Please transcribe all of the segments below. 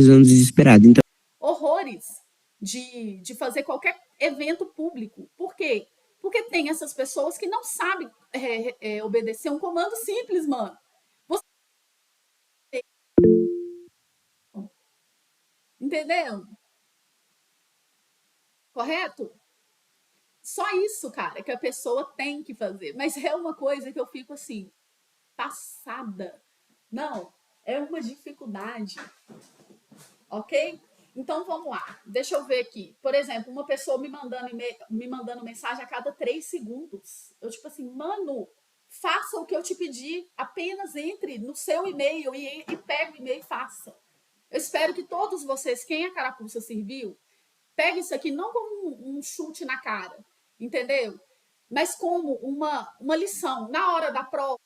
anos desesperado. Então, horrores de fazer qualquer evento público. Por quê? Porque tem essas pessoas que não sabem obedecer um comando simples, mano. Você entendeu? Correto? Só isso, cara, que a pessoa tem que fazer. Mas é uma coisa que eu fico assim, passada. Não, é uma dificuldade, ok? Então vamos lá, deixa eu ver aqui. Por exemplo, uma pessoa me mandando mensagem a cada 3 segundos. Eu, tipo assim, mano, faça o que eu te pedi, apenas entre no seu e-mail e pegue o e-mail e faça. Eu espero que todos vocês, quem a Carapuça serviu, pegue isso aqui não como um chute na cara, entendeu? Mas como uma lição. Na hora da prova,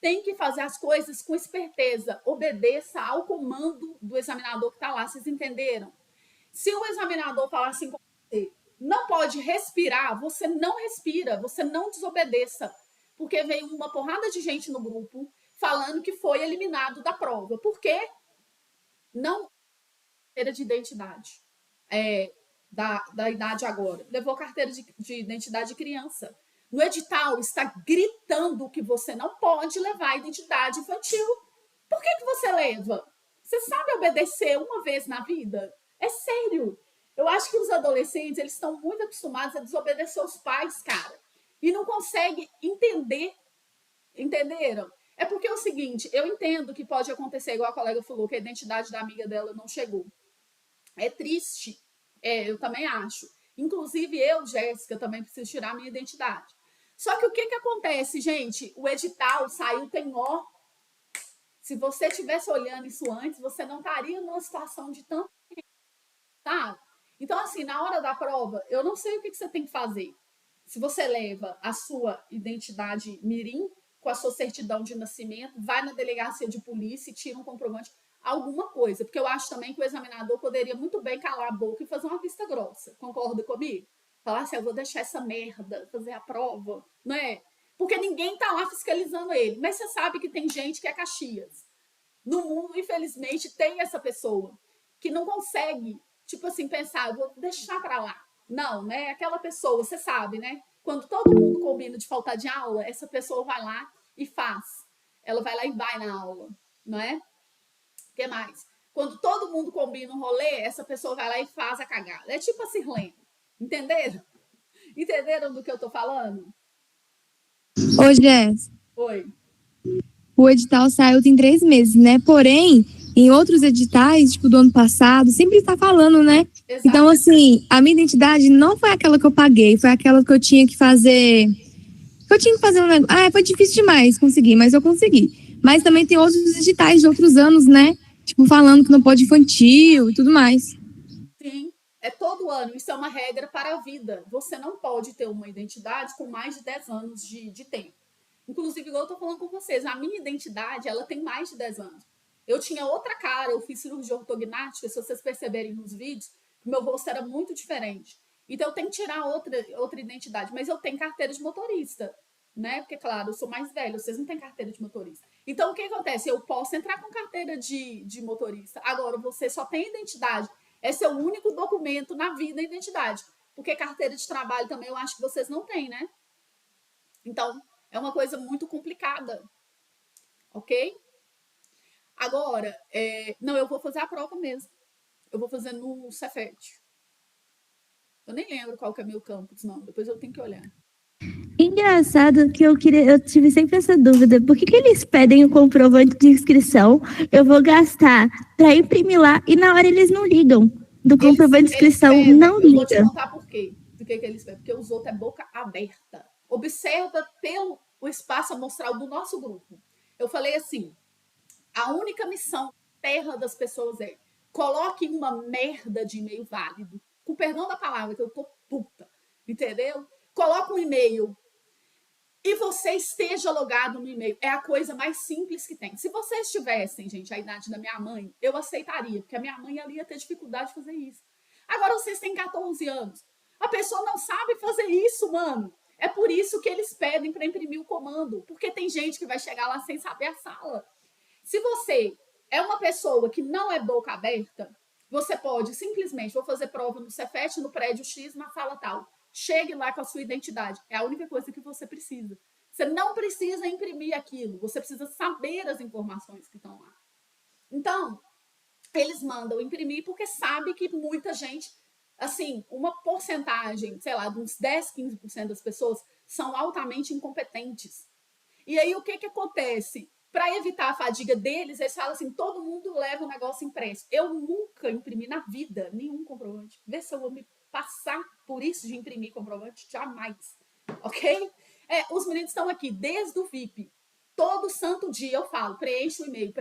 tem que fazer as coisas com esperteza. Obedeça ao comando do examinador que está lá. Vocês entenderam? Se o examinador falar assim com você, não pode respirar, você não respira, você não desobedeça. Porque veio uma porrada de gente no grupo falando que foi eliminado da prova. Por quê? Não carteira de identidade. Da idade agora. Levou carteira de identidade de criança. No edital está gritando que você não pode levar a identidade infantil. Por que você leva? Você sabe obedecer uma vez na vida? É sério. Eu acho que os adolescentes, eles estão muito acostumados a desobedecer os pais, cara. E não conseguem entender. Entenderam? É porque é o seguinte, eu entendo que pode acontecer, igual a colega falou, que a identidade da amiga dela não chegou. É triste. Eu também acho. Inclusive, eu, Jéssica, também preciso tirar a minha identidade. Só que o que acontece, gente? O edital saiu, tem ó. Se você estivesse olhando isso antes, você não estaria numa situação de tanto. Tá? Então, assim, na hora da prova, eu não sei o que você tem que fazer. Se você leva a sua identidade mirim com a sua certidão de nascimento, vai na delegacia de polícia e tira um comprovante, alguma coisa. Porque eu acho também que o examinador poderia muito bem calar a boca e fazer uma vista grossa. Concorda comigo? Falar assim, eu vou deixar essa merda fazer a prova, não é? Porque ninguém tá lá fiscalizando ele. Mas você sabe que tem gente que é Caxias. No mundo, infelizmente, tem essa pessoa que não consegue, tipo assim, pensar, eu vou deixar para lá. Não, né? Aquela pessoa, você sabe, né? Quando todo mundo combina de faltar de aula, essa pessoa vai lá e faz. Ela vai lá e vai na aula, não é? O que mais? Quando todo mundo combina um rolê, essa pessoa vai lá e faz a cagada. É tipo a Sirlene. Entenderam? Entenderam do que eu tô falando? Ô, Jess, Oi. o edital saiu tem 3 meses, né? Porém, em outros editais, tipo do ano passado, sempre tá falando, né? Exato. Então, assim, a minha identidade não foi aquela que eu paguei, foi aquela que eu tinha que fazer. Eu tinha que fazer um negócio. Ah, foi difícil demais conseguir, mas eu consegui. Mas também tem outros editais de outros anos, né? Tipo, falando que não pode infantil e tudo mais. Sim, é todo ano. Isso é uma regra para a vida. Você não pode ter uma identidade com mais de 10 anos de tempo. Inclusive, igual eu tô falando com vocês, a minha identidade, ela tem mais de 10 anos. Eu tinha outra cara, eu fiz cirurgia ortognática, se vocês perceberem nos vídeos, meu rosto era muito diferente. Então, eu tenho que tirar outra identidade. Mas eu tenho carteira de motorista, né? Porque, claro, eu sou mais velha, vocês não têm carteira de motorista. Então, o que acontece? Eu posso entrar com carteira de motorista. Agora, você só tem identidade. Esse é o único documento na vida, a identidade. Porque carteira de trabalho também eu acho que vocês não têm, né? Então, é uma coisa muito complicada, ok? Agora, não, eu vou fazer a prova mesmo. Eu vou fazer no Cefet. Eu nem lembro qual que é meu campus, não. Depois eu tenho que olhar. Engraçado que eu tive sempre essa dúvida. Por que eles pedem o comprovante de inscrição? Eu vou gastar para imprimir lá e na hora eles não ligam. Do comprovante de inscrição não Eu vou te liga. contar por quê. Do que eles pedem. Porque os outros é boca aberta. Observa pelo o espaço amostral do nosso grupo. Eu falei assim, a única missão terra das pessoas é coloque uma merda de e-mail válido. Com perdão da palavra, que eu tô puta. Entendeu? Coloca um e-mail e você esteja logado no e-mail. É a coisa mais simples que tem. Se vocês tivessem, gente, a idade da minha mãe, eu aceitaria, porque a minha mãe ali ia ter dificuldade de fazer isso. Agora vocês têm 14 anos. A pessoa não sabe fazer isso, mano. É por isso que eles pedem para imprimir o comando, porque tem gente que vai chegar lá sem saber a sala. Se você é uma pessoa que não é boca aberta, você pode simplesmente, vou fazer prova no Cefet, no prédio X, na sala tal. Chegue lá com a sua identidade. É a única coisa que você precisa. Você não precisa imprimir aquilo. Você precisa saber as informações que estão lá. Então, eles mandam imprimir porque sabe que muita gente, assim, uma porcentagem, sei lá, de uns 10, 15% das pessoas são altamente incompetentes. E aí, o que acontece? Para evitar a fadiga deles, eles falam assim, todo mundo leva o negócio impresso. Eu nunca imprimi na vida nenhum comprovante. Vê se eu vou me passar por isso de imprimir comprovante. Jamais. Ok? Os meninos estão aqui desde o VIP. Todo santo dia eu falo, preenche o e-mail.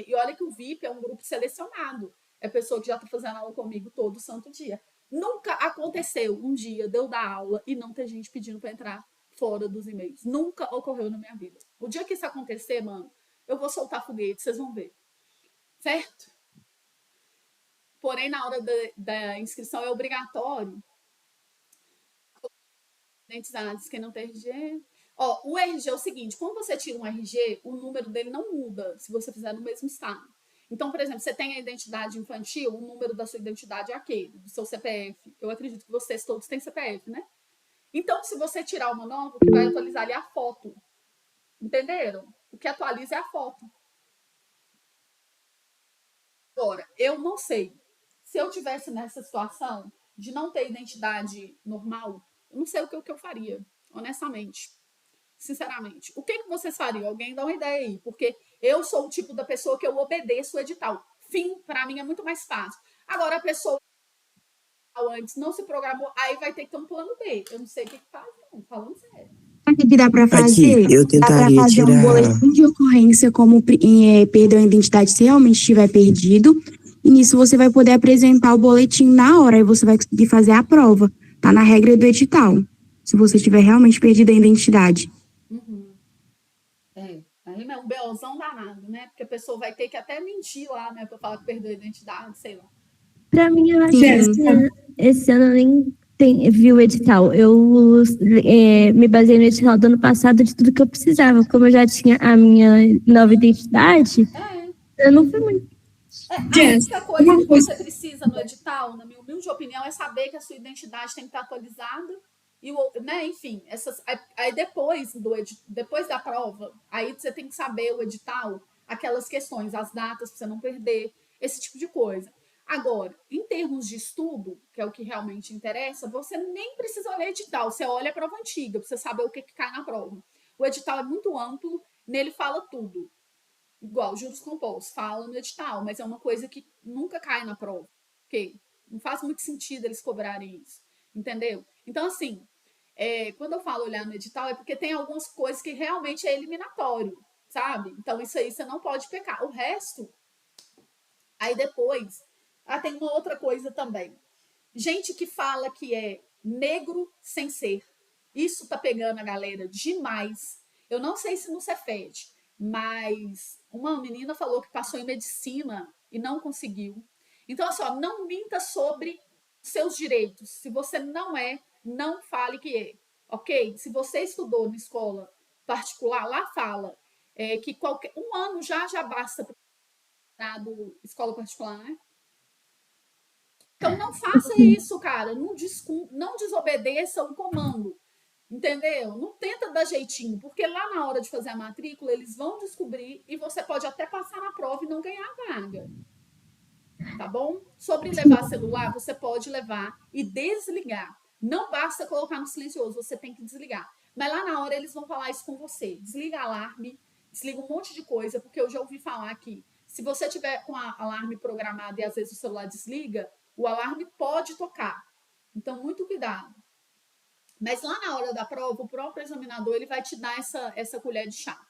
E olha que o VIP é um grupo selecionado. É pessoa que já está fazendo aula comigo todo santo dia. Nunca aconteceu um dia de eu dar aula e não ter gente pedindo para entrar fora dos e-mails. Nunca ocorreu na minha vida. O dia que isso acontecer, mano, eu vou soltar foguete, vocês vão ver. Certo? Porém, na hora da inscrição é obrigatório. Identidades, quem não tem RG. O RG é o seguinte, quando você tira um RG, o número dele não muda se você fizer no mesmo estado. Então, por exemplo, você tem a identidade infantil, o número da sua identidade é aquele, do seu CPF. Eu acredito que vocês todos têm CPF, né? Então, se você tirar uma nova, o que vai atualizar ali é a foto. Entenderam? O que atualiza é a foto. Agora, eu não sei. Se eu tivesse nessa situação de não ter identidade normal, eu não sei o que eu faria, honestamente. Sinceramente. O que vocês fariam? Alguém dá uma ideia aí. Porque eu sou o tipo da pessoa que eu obedeço o edital. Fim, para mim, é muito mais fácil. Agora, a pessoa antes não se programou, aí vai ter que ter um plano B. Eu não sei o que faz, não. Falando sério. O que dá para fazer? Aqui, eu tentaria dá pra fazer um boletim de ocorrência como perdeu a identidade se realmente estiver perdido. E nisso você vai poder apresentar o boletim na hora e você vai conseguir fazer a prova. Tá na regra do edital. Se você tiver realmente perdido a identidade. Aí é um BOzão danado, né? Porque a pessoa vai ter que até mentir lá, né? Pra falar que perdeu a identidade, sei lá. Pra mim, eu acho que esse ano nem vi o edital. Eu me baseei no edital do ano passado de tudo que eu precisava. Como eu já tinha a minha nova identidade, eu não fui muito. A única coisa que você precisa no edital, na minha humilde opinião, é saber que a sua identidade tem que estar atualizada. E, né, enfim, aí depois da prova, aí você tem que saber o edital, aquelas questões, as datas, para você não perder, esse tipo de coisa. Agora, em termos de estudo, que é o que realmente interessa, você nem precisa olhar edital, você olha a prova antiga, para você saber o que cai na prova. O edital é muito amplo, nele fala tudo. Igual, juros compostos, fala no edital, mas é uma coisa que nunca cai na prova. Porque não faz muito sentido eles cobrarem isso, entendeu? Então, assim, quando eu falo olhar no edital, é porque tem algumas coisas que realmente é eliminatório, sabe? Então, isso aí você não pode pecar. O resto, aí depois, tem uma outra coisa também. Gente que fala que é negro sem ser. Isso tá pegando a galera demais. Eu não sei se no Cefet, mas uma menina falou que passou em medicina e não conseguiu. Então, assim, não minta sobre seus direitos. Se você não fale que é, ok? Se você estudou na escola particular, lá fala que um ano já basta para escola particular, né? Então, não faça isso, cara. Não desobedeça o comando. Entendeu? Não tenta dar jeitinho, porque lá na hora de fazer a matrícula, eles vão descobrir e você pode até passar na prova e não ganhar a vaga. Tá bom? Sobre levar celular, você pode levar e desligar. Não basta colocar no silencioso, você tem que desligar. Mas lá na hora eles vão falar isso com você. Desliga alarme, desliga um monte de coisa, porque eu já ouvi falar que se você tiver com a alarme programado e às vezes o celular desliga, o alarme pode tocar. Então, muito cuidado. Mas lá na hora da prova, o próprio examinador ele vai te dar essa colher de chá.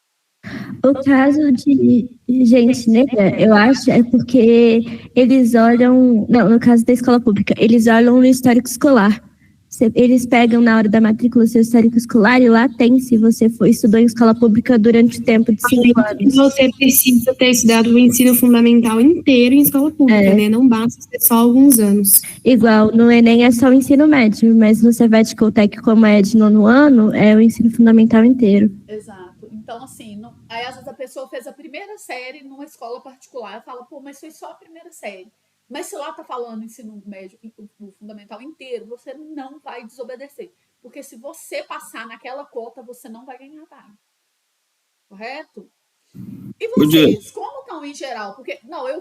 O caso de gente negra, eu acho, é porque eles olham... Não, no caso da escola pública, eles olham no histórico escolar. Eles pegam na hora da matrícula seu histórico escolar e lá tem se você estudou em escola pública durante o tempo de 5 anos. Você precisa ter estudado o ensino fundamental inteiro em escola pública, né? Não basta ser só alguns anos. Igual, no Enem é só o ensino médio, mas no Cefet Coltec, como é de 9º ano, é o ensino fundamental inteiro. Exato. Então, Então, assim, aí às vezes a pessoa fez a primeira série numa escola particular, fala, pô, mas foi só a primeira série. Mas se lá tá falando ensino médio, o fundamental inteiro, você não vai desobedecer. Porque se você passar naquela cota, você não vai ganhar vaga. Correto? E vocês, como estão em geral? Porque, não, eu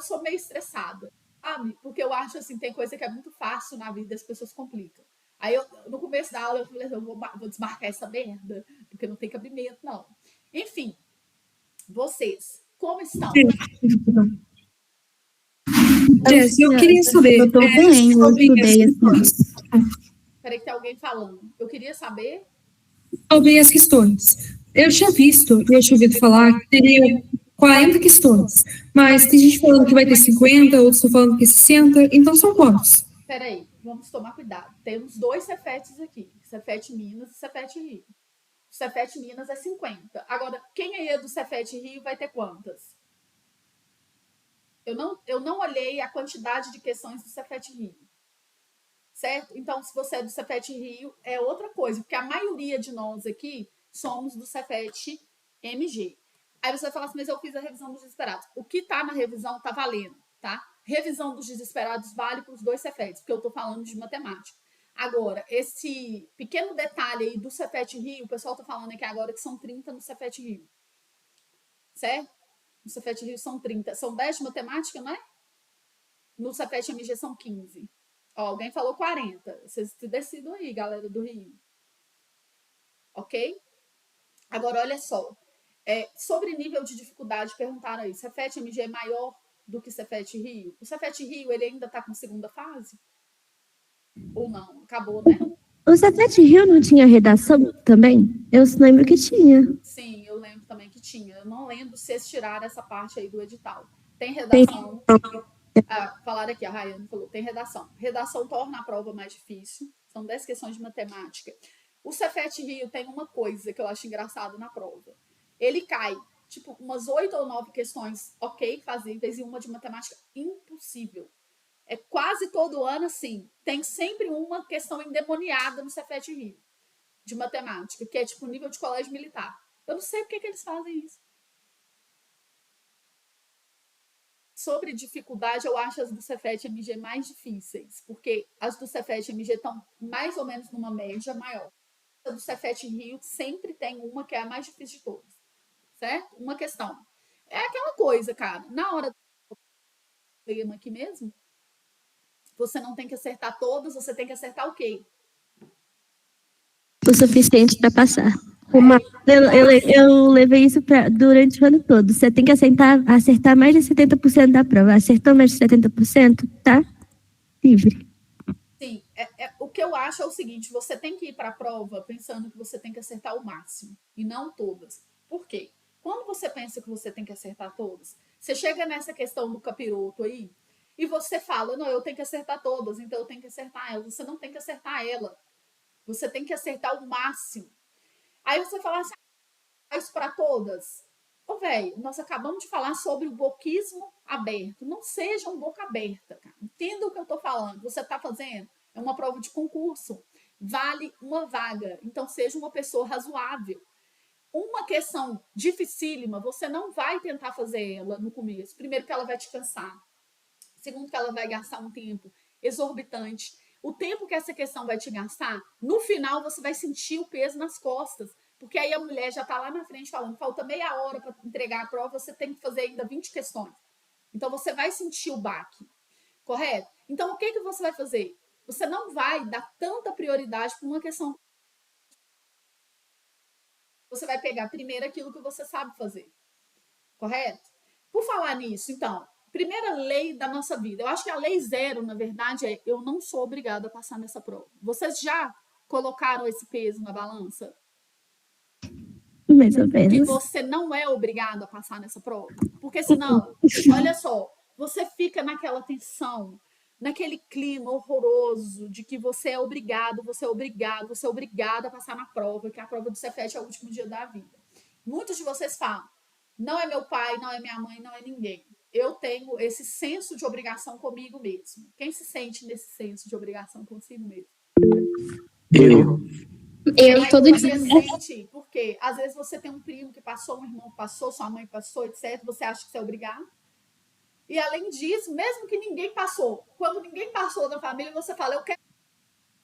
sou meio estressada, sabe? Porque eu acho, assim, tem coisa que é muito fácil na vida, as pessoas complicam. Aí, no começo da aula, eu falei, eu vou desmarcar essa merda, porque não tem cabimento, não. Enfim, vocês, como estão? Jess, eu queria saber. Eu tô bem, eu estudei assim. Peraí que tem alguém falando. Eu queria saber. Sobre as questões. Eu tinha ouvido falar que teria 40 questões, mas tem gente falando que vai ter 50, outros estão falando que 60, então são quantos? Peraí, vamos tomar cuidado. Temos 2 Cefetes aqui, Cefete Minas e Cefete Rio. O Cefete Minas é 50. Agora, quem aí é do Cefete Rio vai ter quantas? Eu não olhei a quantidade de questões do Cefete Rio. Certo? Então, se você é do Cefete Rio, é outra coisa, porque a maioria de nós aqui somos do Cefete MG. Aí você vai falar assim, mas eu fiz a revisão dos desesperados. O que tá na revisão tá valendo, tá? Revisão dos desesperados vale para os 2 Cefetes, porque eu tô falando de matemática. Agora, esse pequeno detalhe aí do Cefete Rio, o pessoal tá falando aqui agora que são 30 no Cefete Rio. Certo? No Cefete Rio são 30. São 10 de matemática, não é? No Cefete MG são 15. Ó, alguém falou 40. Vocês decidam aí, galera do Rio. Ok? Agora, olha só. Sobre nível de dificuldade, perguntaram aí. Cefete MG é maior do que Cefete Rio? O Cefete Rio, ele ainda está com segunda fase? Ou não? Acabou, né? O Cefete Rio não tinha redação também? Eu lembro que tinha. Sim, eu lembro também que tinha. Eu não lembro se eles tiraram essa parte aí do edital. Tem redação. Falaram aqui, a Rayane falou, tem redação. Redação torna a prova mais difícil. São 10 questões de matemática. O Cefete Rio tem uma coisa que eu acho engraçado na prova. Ele cai, tipo, umas 8 ou 9 questões ok, fazíveis, e uma de matemática impossível. É quase todo ano assim. Tem sempre uma questão endemoniada no Cefete Rio, de matemática, que é tipo nível de colégio militar. Eu não sei por que eles fazem isso. Sobre dificuldade, eu acho as do Cefete MG mais difíceis, porque as do Cefete MG estão mais ou menos numa média maior. A do Cefete Rio sempre tem uma que é a mais difícil de todas, certo? Uma questão. É aquela coisa, cara, na hora do tema aqui mesmo, você não tem que acertar todas, você tem que acertar o quê? O suficiente para passar. Eu levei isso durante o ano todo. Você tem que acertar mais de 70% da prova. Acertou mais de 70%, tá livre. Sim, o que eu acho é o seguinte, você tem que ir para a prova pensando que você tem que acertar o máximo, e não todas. Por quê? Quando você pensa que você tem que acertar todas, você chega nessa questão do capiroto aí, e você fala, não, eu tenho que acertar todas, então eu tenho que acertar ela. Você não tem que acertar ela. Você tem que acertar o máximo. Aí você fala assim, isso para todas? Ô, velho, nós acabamos de falar sobre o boquismo aberto. Não seja um boca aberta, cara. Entenda o que eu tô falando. Você tá fazendo? É uma prova de concurso. Vale uma vaga. Então, seja uma pessoa razoável. Uma questão dificílima, você não vai tentar fazer ela no começo. Primeiro, que ela vai te cansar. Segundo, que ela vai gastar um tempo exorbitante. O tempo que essa questão vai te gastar, no final você vai sentir o peso nas costas. Porque aí a mulher já está lá na frente falando, falta meia hora para entregar a prova, você tem que fazer ainda 20 questões. Então você vai sentir o baque, correto? Então o que você vai fazer? Você não vai dar tanta prioridade para uma questão. Você vai pegar primeiro aquilo que você sabe fazer, correto? Por falar nisso, então, primeira lei da nossa vida. Eu acho que a lei 0, na verdade, é eu não sou obrigada a passar nessa prova. Vocês já colocaram esse peso na balança? Mais ou menos. Que você não é obrigado a passar nessa prova. Porque senão, olha só, você fica naquela tensão, naquele clima horroroso de que você é obrigado a passar na prova, que a prova do Cefete é o último dia da vida. Muitos de vocês falam, não é meu pai, não é minha mãe, não é ninguém. Eu tenho esse senso de obrigação comigo mesmo. Quem se sente nesse senso de obrigação consigo mesmo? Eu todo dia. Por quê? Porque às vezes você tem um primo que passou, um irmão que passou, sua mãe passou, etc. Você acha que você é obrigado. E além disso, mesmo que ninguém passou, quando ninguém passou na família, você fala, eu quero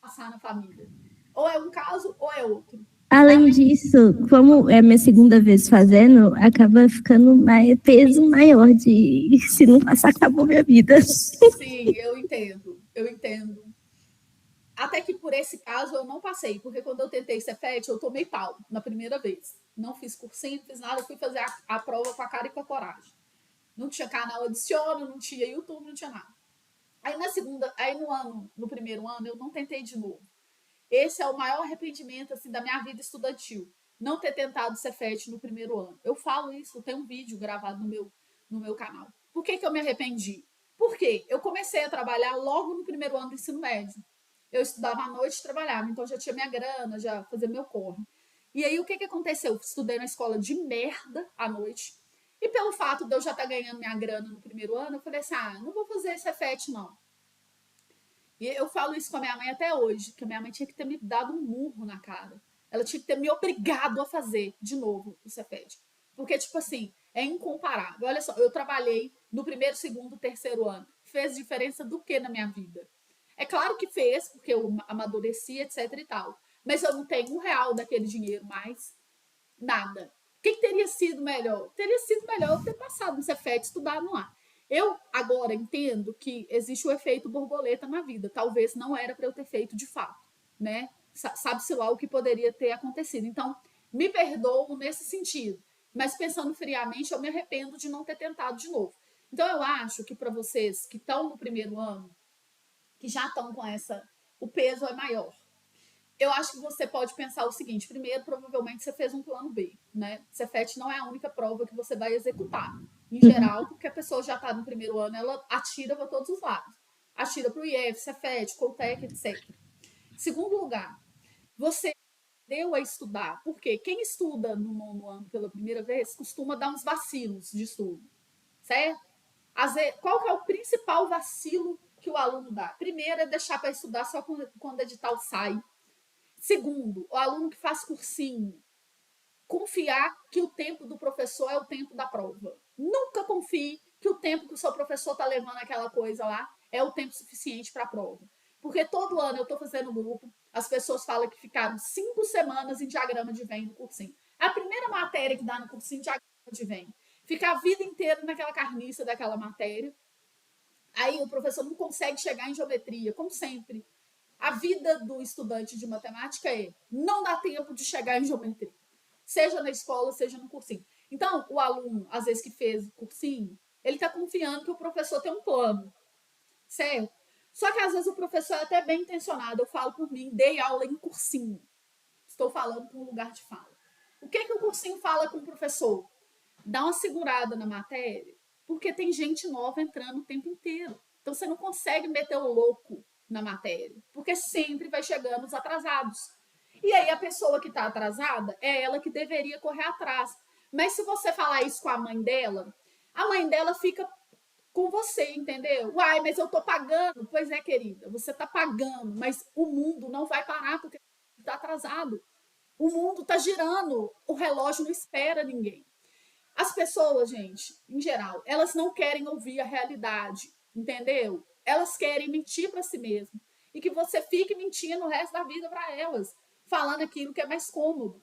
passar na família. Ou é um caso, ou é outro. Além disso, como é a minha segunda vez fazendo, acaba ficando peso maior de se não passar, acabou minha vida. Sim, eu entendo. Até que por esse caso eu não passei, porque quando eu tentei Cefet, eu tomei pau na primeira vez. Não fiz cursinho, não fiz nada, eu fui fazer a prova com a cara e com a coragem. Não tinha canal Adiciona, não tinha YouTube, não tinha nada. Aí no primeiro ano, eu não tentei de novo. Esse é o maior arrependimento assim, da minha vida estudantil. Não ter tentado Cefet no primeiro ano. Eu falo isso, tem um vídeo gravado no meu canal. Por que eu me arrependi? Porque eu comecei a trabalhar logo no primeiro ano do ensino médio. Eu estudava à noite e trabalhava, então já tinha minha grana, já fazia meu corre. E aí o que aconteceu? Eu estudei na escola de merda à noite. E pelo fato de eu já estar ganhando minha grana no primeiro ano, eu falei assim: não vou fazer Cefet, não. E eu falo isso com a minha mãe até hoje, que a minha mãe tinha que ter me dado um murro na cara. Ela tinha que ter me obrigado a fazer de novo o Cefet. Porque, tipo assim, é incomparável. Olha só, eu trabalhei no primeiro, segundo, terceiro ano. Fez diferença do que na minha vida? É claro que fez, porque eu amadureci, etc e tal. Mas eu não tenho R$1 daquele dinheiro mais. Nada. O que teria sido melhor? Teria sido melhor eu ter passado no Cefet, estudado lá. Eu agora entendo que existe o efeito borboleta na vida. Talvez não era para eu ter feito de fato, né? Sabe-se lá o que poderia ter acontecido. Então, me perdoo nesse sentido. Mas pensando friamente, eu me arrependo de não ter tentado de novo. Então, eu acho que para vocês que estão no primeiro ano, que já estão com o peso é maior. Eu acho que você pode pensar o seguinte: primeiro, provavelmente você fez um plano B, né? Cefet não é a única prova que você vai executar, em geral, porque a pessoa já está no primeiro ano, ela atira para todos os lados. Atira para o IF, Cefet, Coltec, etc. Segundo lugar, você deu a estudar, porque quem estuda no nono ano pela primeira vez costuma dar uns vacilos de estudo, certo? Qual que é o principal vacilo que o aluno dá? Primeiro é deixar para estudar só quando o edital sai. Segundo, o aluno que faz cursinho, confiar que o tempo do professor é o tempo da prova. Nunca confie que o tempo que o seu professor está levando aquela coisa lá é o tempo suficiente para a prova. Porque todo ano eu estou fazendo grupo, as pessoas falam que ficaram 5 semanas em diagrama de Venn no cursinho. A primeira matéria que dá no cursinho, diagrama de Venn. Fica a vida inteira naquela carniça daquela matéria. Aí o professor não consegue chegar em geometria, como sempre. A vida do estudante de matemática não dá tempo de chegar em geometria. Seja na escola, seja no cursinho. Então, o aluno, às vezes que fez cursinho, ele está confiando que o professor tem um plano, certo? Só que às vezes o professor é até bem intencionado. Eu falo por mim, dei aula em cursinho. Estou falando com um lugar de fala. O que o cursinho fala com o professor? Dá uma segurada na matéria, porque tem gente nova entrando o tempo inteiro. Então, você não consegue meter o louco na matéria, porque sempre vai chegando os atrasados. E aí a pessoa que está atrasada é ela que deveria correr atrás. Mas se você falar isso com a mãe dela fica com você, entendeu? Uai, mas eu tô pagando. Pois é, querida, você tá pagando, mas o mundo não vai parar porque está atrasado. O mundo está girando, o relógio não espera ninguém. As pessoas, gente, em geral, elas não querem ouvir a realidade, entendeu? Elas querem mentir para si mesmas. E que você fique mentindo o resto da vida para elas, falando aquilo que é mais cômodo.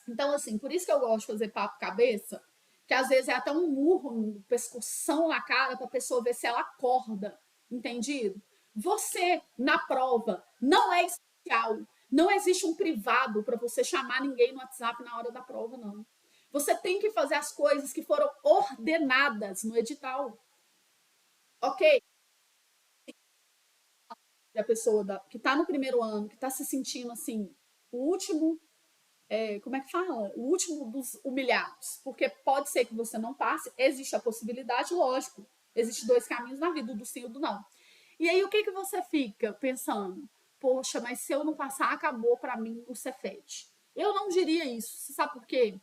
Então, assim, por isso que eu gosto de fazer papo cabeça, que às vezes é até um murro, um pescoção na cara para a pessoa ver se ela acorda, entendido? Você, na prova, não é especial. Não existe um privado para você chamar ninguém no WhatsApp na hora da prova, não. Você tem que fazer as coisas que foram ordenadas no edital. Ok? A pessoa que está no primeiro ano, que está se sentindo assim, o último, como é que fala? O último dos humilhados. Porque pode ser que você não passe, existe a possibilidade, lógico. Existem 2 caminhos na vida, o do sim e o do não. E aí, o que você fica pensando? Poxa, mas se eu não passar, acabou para mim o Cefet. Eu não diria isso. Você sabe por quê?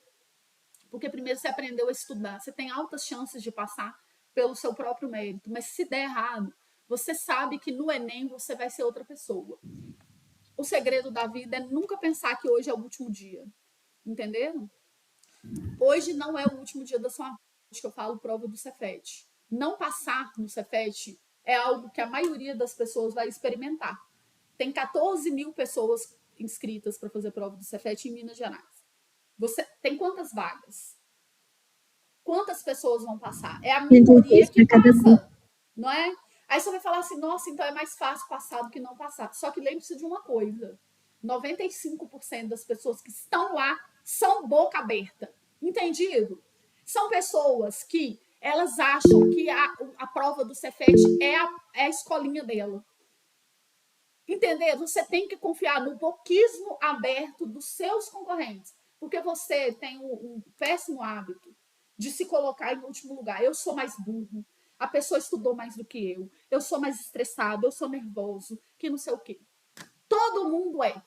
Porque primeiro você aprendeu a estudar, você tem altas chances de passar pelo seu próprio mérito, mas se der errado, você sabe que no Enem você vai ser outra pessoa. O segredo da vida é nunca pensar que hoje é o último dia. Entenderam? Hoje não é o último dia da sua vida que eu falo prova do Cefet. Não passar no Cefet é algo que a maioria das pessoas vai experimentar. Tem 14 mil pessoas inscritas para fazer prova do Cefet em Minas Gerais. Você tem quantas vagas? Quantas pessoas vão passar? É a minoria que passa, não é? Aí você vai falar assim, nossa, então é mais fácil passar do que não passar. Só que lembre-se de uma coisa, 95% das pessoas que estão lá são boca aberta, entendido? São pessoas que elas acham que a prova do Cefet é a escolinha dela. Entender? Você tem que confiar no boquismo aberto dos seus concorrentes, porque você tem um péssimo hábito de se colocar em último lugar. Eu sou mais burro, a pessoa estudou mais do que eu sou mais estressado, eu sou nervoso, que não sei o quê. Todo mundo é.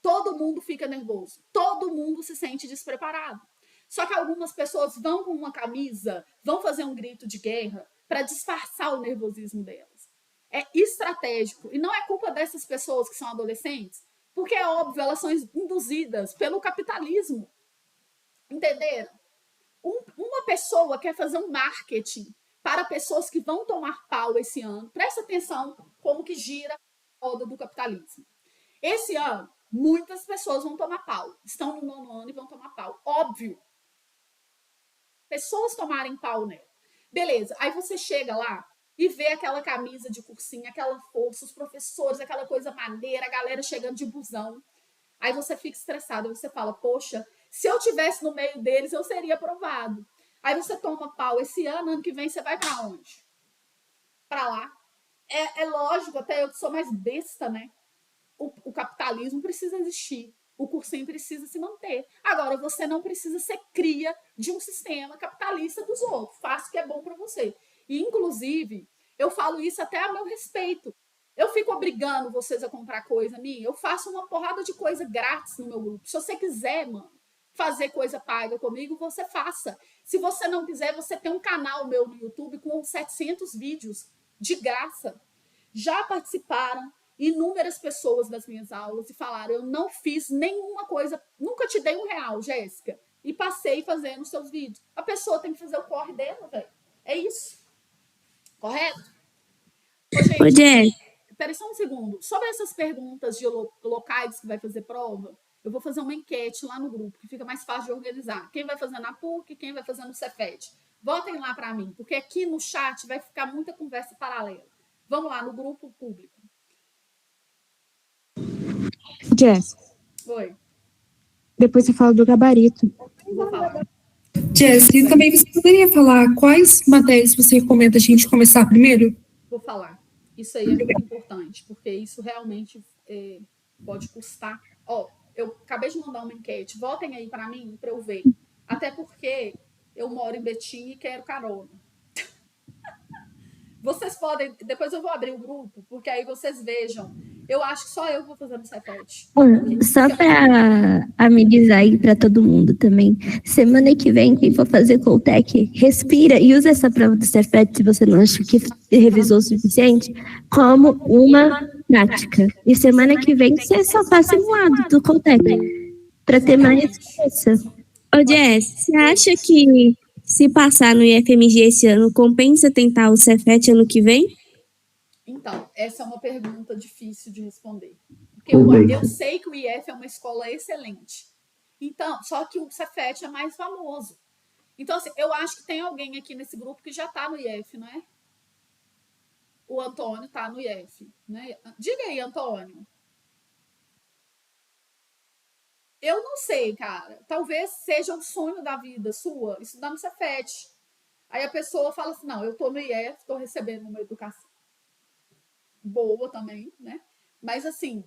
Todo mundo fica nervoso. Todo mundo se sente despreparado. Só que algumas pessoas vão com uma camisa, vão fazer um grito de guerra para disfarçar o nervosismo delas. É estratégico. E não é culpa dessas pessoas que são adolescentes, porque é óbvio, elas são induzidas pelo capitalismo. Entenderam? Uma pessoa quer fazer um marketing para pessoas que vão tomar pau esse ano. Presta atenção como que gira a roda do capitalismo. Esse ano, muitas pessoas vão tomar pau. Estão no 9º ano e vão tomar pau. Óbvio. Pessoas tomarem pau nela. Beleza. Aí você chega lá e vê aquela camisa de cursinho, aquela força, os professores, aquela coisa maneira, a galera chegando de busão. Aí você fica estressado. Você fala, poxa, se eu tivesse no meio deles, eu seria aprovado. Aí você toma pau esse ano que vem você vai para onde? Para lá. É lógico, até eu que sou mais besta, né? O capitalismo precisa existir. O cursinho precisa se manter. Agora, você não precisa ser cria de um sistema capitalista dos outros. Faça o que é bom para você. E, inclusive, eu falo isso até a meu respeito. Eu fico obrigando vocês a comprar coisa minha. Eu faço uma porrada de coisa grátis no meu grupo. Se você quiser, mano, fazer coisa paga comigo, você faça. Se você não quiser, você tem um canal meu no YouTube com 700 vídeos de graça. Já participaram inúmeras pessoas das minhas aulas e falaram, eu não fiz nenhuma coisa, nunca te dei R$1, Jéssica, e passei fazendo os seus vídeos. A pessoa tem que fazer o corre dela, velho. É isso. Correto? Ô, gente, peraí só um segundo. Sobre essas perguntas de locais que vai fazer prova, eu vou fazer uma enquete lá no grupo, que fica mais fácil de organizar. Quem vai fazer na PUC, quem vai fazer no Cefet. Votem lá para mim, porque aqui no chat vai ficar muita conversa paralela. Vamos lá, no grupo público. Jess, Oi. depois você fala do gabarito. Vou falar. Jess, e também você poderia falar quais matérias você recomenda a gente começar primeiro? Vou falar. Isso aí é muito importante, porque isso realmente pode custar. Ó, eu acabei de mandar uma enquete. Votem aí para mim, para eu ver. Até porque eu moro em Betim e quero carona. Vocês podem... Depois eu vou abrir o grupo, porque aí vocês vejam. Eu acho que só eu vou fazer no Cefet. Só para amenizar aí para todo mundo também. Semana que vem, quem for fazer Coltec, respira e usa essa prova do Cefet, se você não acha que revisou o suficiente, como uma prática. E semana que vem, você só faz simulado do Coltec, para ter mais experiência. Ô, Jess, você acha que se passar no IFMG esse ano, compensa tentar o Cefet ano que vem? Então, essa é uma pergunta difícil de responder. Porque eu sei que o IF é uma escola excelente. Então, só que o Cefet é mais famoso. Então, assim, eu acho que tem alguém aqui nesse grupo que já está no IF, não é? O Antônio está no IF, né? Diga aí, Antônio. Eu não sei, cara. Talvez seja um sonho da vida sua estudar no Cefet. Aí a pessoa fala assim, não, eu estou no IF, estou recebendo uma educação boa também, né? Mas assim,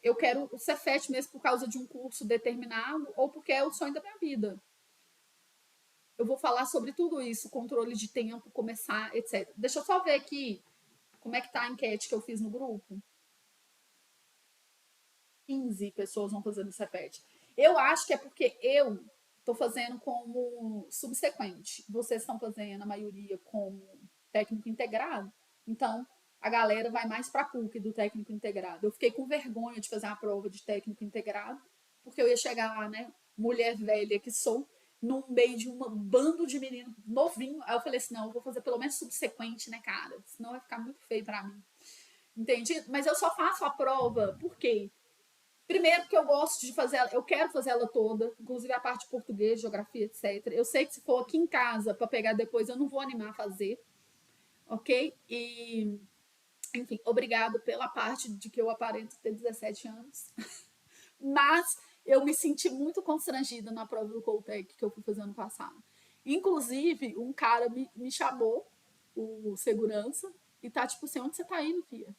eu quero o Cefet mesmo por causa de um curso determinado ou porque é o sonho da minha vida. Eu vou falar sobre tudo isso, controle de tempo, começar, etc. Deixa eu só ver aqui como é que tá a enquete que eu fiz no grupo. 15 pessoas vão fazer no Cefet. Eu acho que é porque eu estou fazendo como subsequente. Vocês estão fazendo, a maioria, como técnico integrado. Então, a galera vai mais para a PUC do técnico integrado. Eu fiquei com vergonha de fazer a prova de técnico integrado, porque eu ia chegar lá, né, mulher velha que sou, no meio de um bando de menino novinho. Aí eu falei assim, não, eu vou fazer pelo menos subsequente, né, cara? Senão vai ficar muito feio pra mim. Entendi? Mas eu só faço a prova, por quê? Primeiro porque eu gosto de fazer ela, eu quero fazer ela toda, inclusive a parte de português, geografia, etc. Eu sei que se for aqui em casa para pegar depois, eu não vou animar a fazer, ok? E, enfim, obrigado pela parte de que eu aparento ter 17 anos. Mas eu me senti muito constrangida na prova do Coltec que eu fui fazer ano passado. Inclusive, um cara me chamou, o segurança, e tá tipo assim, onde você tá indo, filha?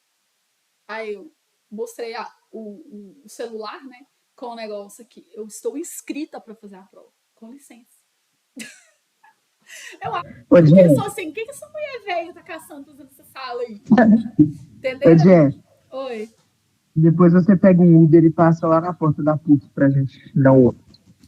Aí eu mostrei o celular, né, com o negócio aqui. Eu estou inscrita para fazer a prova. Com licença. Eu acho que eu sou assim, o que essa mulher velha tá caçando fazendo essa sala aí? Entendeu? Ô, Jess, Oi. depois você pega um Uber e passa lá na porta da PUC pra gente dar um outro.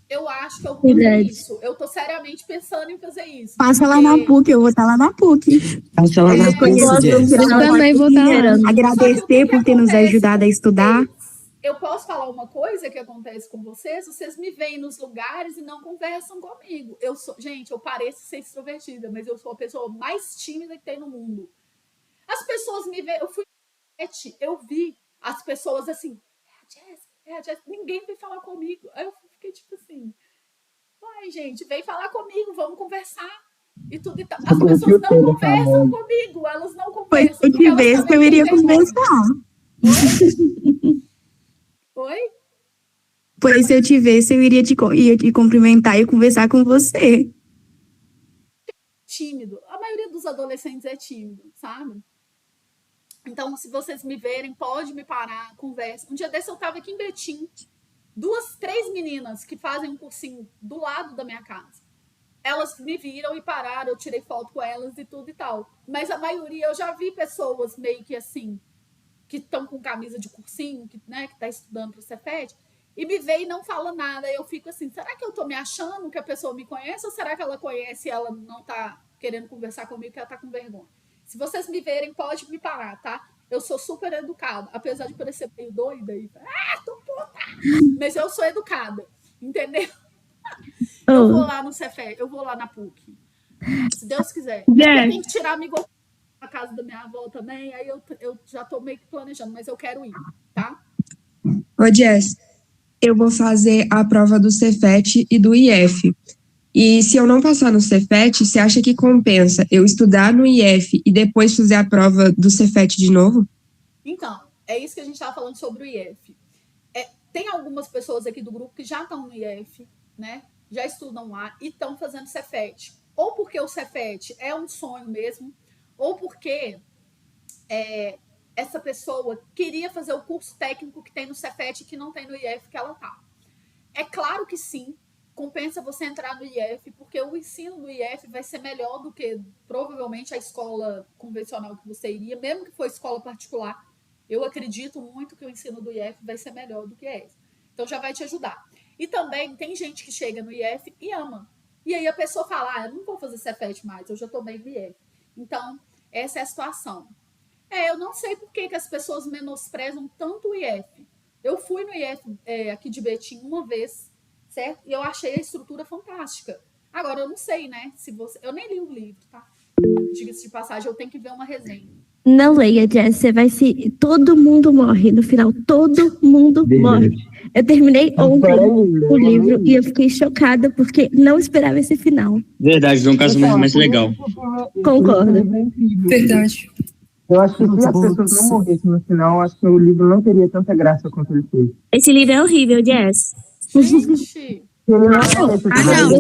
Eu acho que eu vou fazer isso. Eu tô seriamente pensando em fazer isso. Passa lá na PUC, eu vou estar lá na PUC. Passa lá na PUC, Jess. Eu também vou estar lá. Agradecer por ter nos ajudado a estudar. Eu posso falar uma coisa que acontece com vocês? Vocês me veem nos lugares e não conversam comigo. Gente, eu pareço ser extrovertida, mas eu sou a pessoa mais tímida que tem no mundo. As pessoas me veem, eu vi as pessoas assim, é a Jess, ninguém veio falar comigo. Aí eu fiquei tipo assim, ai gente, vem falar comigo, vamos conversar. E tudo e tal. As pessoas não conversam comigo, elas não conversam. Pois se eu tivesse, eu iria conversar. Oi? Pois se eu tivesse, eu iria te cumprimentar e conversar com você. Tímido. A maioria dos adolescentes é tímido, sabe? Então, se vocês me verem, pode me parar, conversa. Um dia desse eu tava aqui em Betim, 3 meninas que fazem um cursinho do lado da minha casa. Elas me viram e pararam, eu tirei foto com elas e tudo e tal. Mas a maioria, eu já vi pessoas meio que assim, que estão com camisa de cursinho, que tá estudando para o Cefet, e me vê e não fala nada. Eu fico assim, será que eu tô me achando que a pessoa me conhece ou será que ela conhece e ela não tá querendo conversar comigo que ela tá com vergonha? Se vocês me verem, pode me parar, tá? Eu sou super educada, apesar de parecer meio doida e tô puta! Mas eu sou educada, entendeu? Eu vou lá no Cefet, eu vou lá na PUC. Se Deus quiser. Eu tenho que tirar amigo a casa da minha avó também, aí eu já tô meio que planejando, mas eu quero ir, tá? Ô, Jess, eu vou fazer a prova do Cefet e do IF. E se eu não passar no Cefet, você acha que compensa eu estudar no IF e depois fazer a prova do Cefet de novo? Então, é isso que a gente tava falando sobre o IF. Tem algumas pessoas aqui do grupo que já estão no IF, né? Já estudam lá e estão fazendo Cefet. Ou porque o Cefet é um sonho mesmo, ou porque essa pessoa queria fazer o curso técnico que tem no Cefet que não tem no IF que ela tá. É claro que sim, compensa você entrar no IF, porque o ensino do IF vai ser melhor do que provavelmente a escola convencional que você iria, mesmo que for escola particular. Eu acredito muito que o ensino do IF vai ser melhor do que esse. Então já vai te ajudar. E também tem gente que chega no IF e ama. E aí a pessoa fala, eu não vou fazer Cefet mais, eu já tô bem no IF. Então, essa é a situação. Eu não sei por que as pessoas menosprezam tanto o IF. Eu fui no IF aqui de Betim uma vez, certo? E eu achei a estrutura fantástica. Agora, eu não sei, né? Eu nem li o livro, tá? Diga-se de passagem, eu tenho que ver uma resenha. Não leia, Jess, você vai se... Todo mundo morre, no final, todo mundo morre. Eu terminei ontem o livro e eu fiquei chocada porque não esperava esse final. Verdade, Dom Casimiro é mais legal. Concordo. Verdade. Eu acho que se as pessoas não morressem no final, acho que o livro não teria tanta graça quanto ele fez. Esse livro é horrível, Jess. Gente... Não,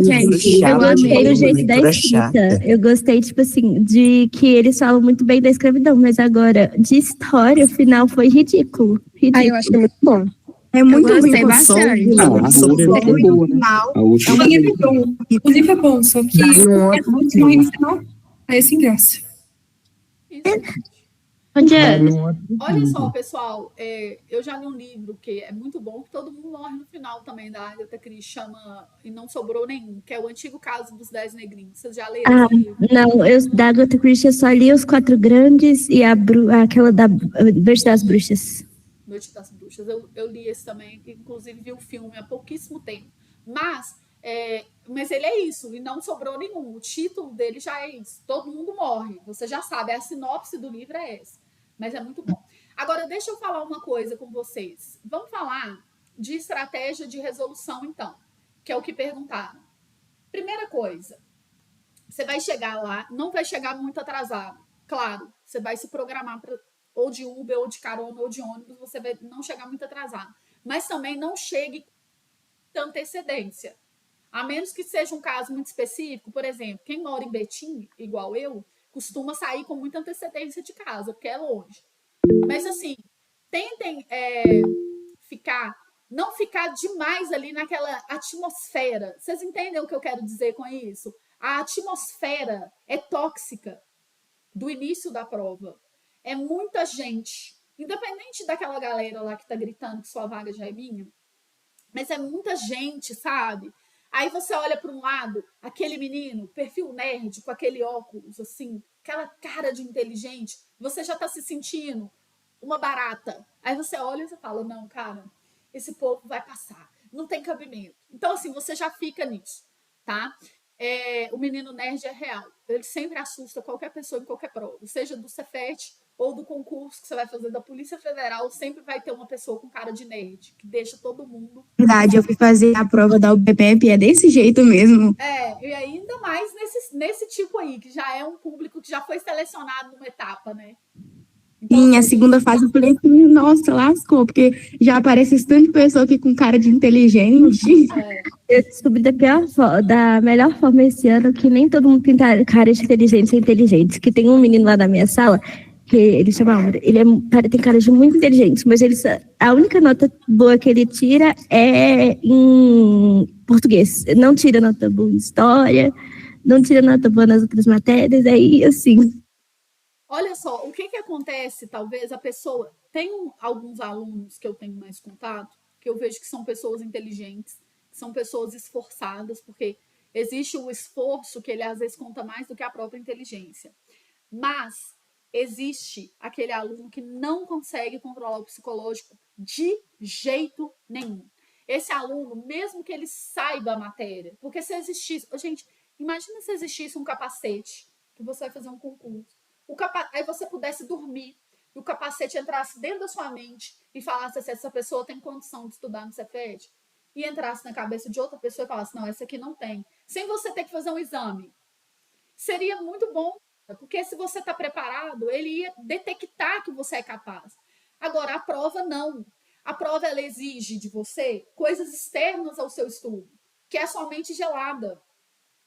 gente, eu gostei do jeito da escrita. Eu gostei, tipo assim, de que eles falam muito bem da escravidão, mas agora, de história, o final foi ridículo. Eu acho que é muito bom. É muito gostei ruim. bastante. O livro é bom, só que no final, aí é sem graça. Olha só, pessoal, eu já li um livro que é muito bom, que todo mundo morre no final também, da Agatha Christie, chama E Não Sobrou Nenhum, que é o antigo caso dos 10 negrinhos. Vocês já leram esse livro? Não, da Agatha Christie eu só li Os Quatro Grandes e aquela da Verde das Bruxas. Noite das Bruxas. Eu li esse também, inclusive vi o filme há pouquíssimo tempo. Mas ele é isso, e não sobrou nenhum. O título dele já é isso. Todo mundo morre. Você já sabe, a sinopse do livro é essa. Mas é muito bom. Agora, deixa eu falar uma coisa com vocês. Vamos falar de estratégia de resolução, então, que é o que perguntaram. Primeira coisa, você vai chegar lá, não vai chegar muito atrasado. Claro, você vai se programar para ou de Uber, ou de carona, ou de ônibus, você vai não chegar muito atrasado. Mas também não chegue com antecedência. A menos que seja um caso muito específico, por exemplo, quem mora em Betim, igual eu, costuma sair com muita antecedência de casa, porque é longe. Mas assim, tentem não ficar demais ali naquela atmosfera. Vocês entendem o que eu quero dizer com isso? A atmosfera é tóxica do início da prova. É muita gente. Independente daquela galera lá que tá gritando que sua vaga já é minha, mas é muita gente, sabe? Aí você olha para um lado, aquele menino, perfil nerd, com aquele óculos, assim, aquela cara de inteligente, você já tá se sentindo uma barata. Aí você olha e você fala, não, cara, esse povo vai passar. Não tem cabimento. Então, assim, você já fica nisso, tá? O menino nerd é real. Ele sempre assusta qualquer pessoa em qualquer prova. Seja do Cefet ou do concurso que você vai fazer da Polícia Federal, sempre vai ter uma pessoa com cara de nerd, que deixa todo mundo... Verdade, eu fui fazer a prova da UBPEP e é desse jeito mesmo. E ainda mais nesse tipo aí, que já é um público que já foi selecionado numa etapa, né? Então, Sim, a segunda fase eu falei assim, nossa, lascou, porque já aparece esse tanto de pessoa aqui com cara de inteligente. Eu descobri da melhor forma esse ano que nem todo mundo tem cara de inteligente. Que tem um menino lá da minha sala, que ele chama Álvaro, tem cara de muito inteligente, mas a única nota boa que ele tira é em português. Não tira nota boa em história, não tira nota boa nas outras matérias, aí assim... Olha só, o que acontece, talvez, a pessoa... Tem alguns alunos que eu tenho mais contato, que eu vejo que são pessoas inteligentes, que são pessoas esforçadas, porque existe o esforço que ele, às vezes, conta mais do que a própria inteligência. Mas existe aquele aluno que não consegue controlar o psicológico de jeito nenhum. Esse aluno, mesmo que ele saiba a matéria, porque se existisse... Gente, imagina se existisse um capacete, que você vai fazer um concurso. Aí você pudesse dormir e o capacete entrasse dentro da sua mente e falasse se essa pessoa tem condição de estudar no Cefet, e entrasse na cabeça de outra pessoa e falasse, não, essa aqui não tem. Sem você ter que fazer um exame. Seria muito bom, porque se você está preparado, ele ia detectar que você é capaz. Agora, a prova não. A prova, ela exige de você coisas externas ao seu estudo, que é sua mente gelada.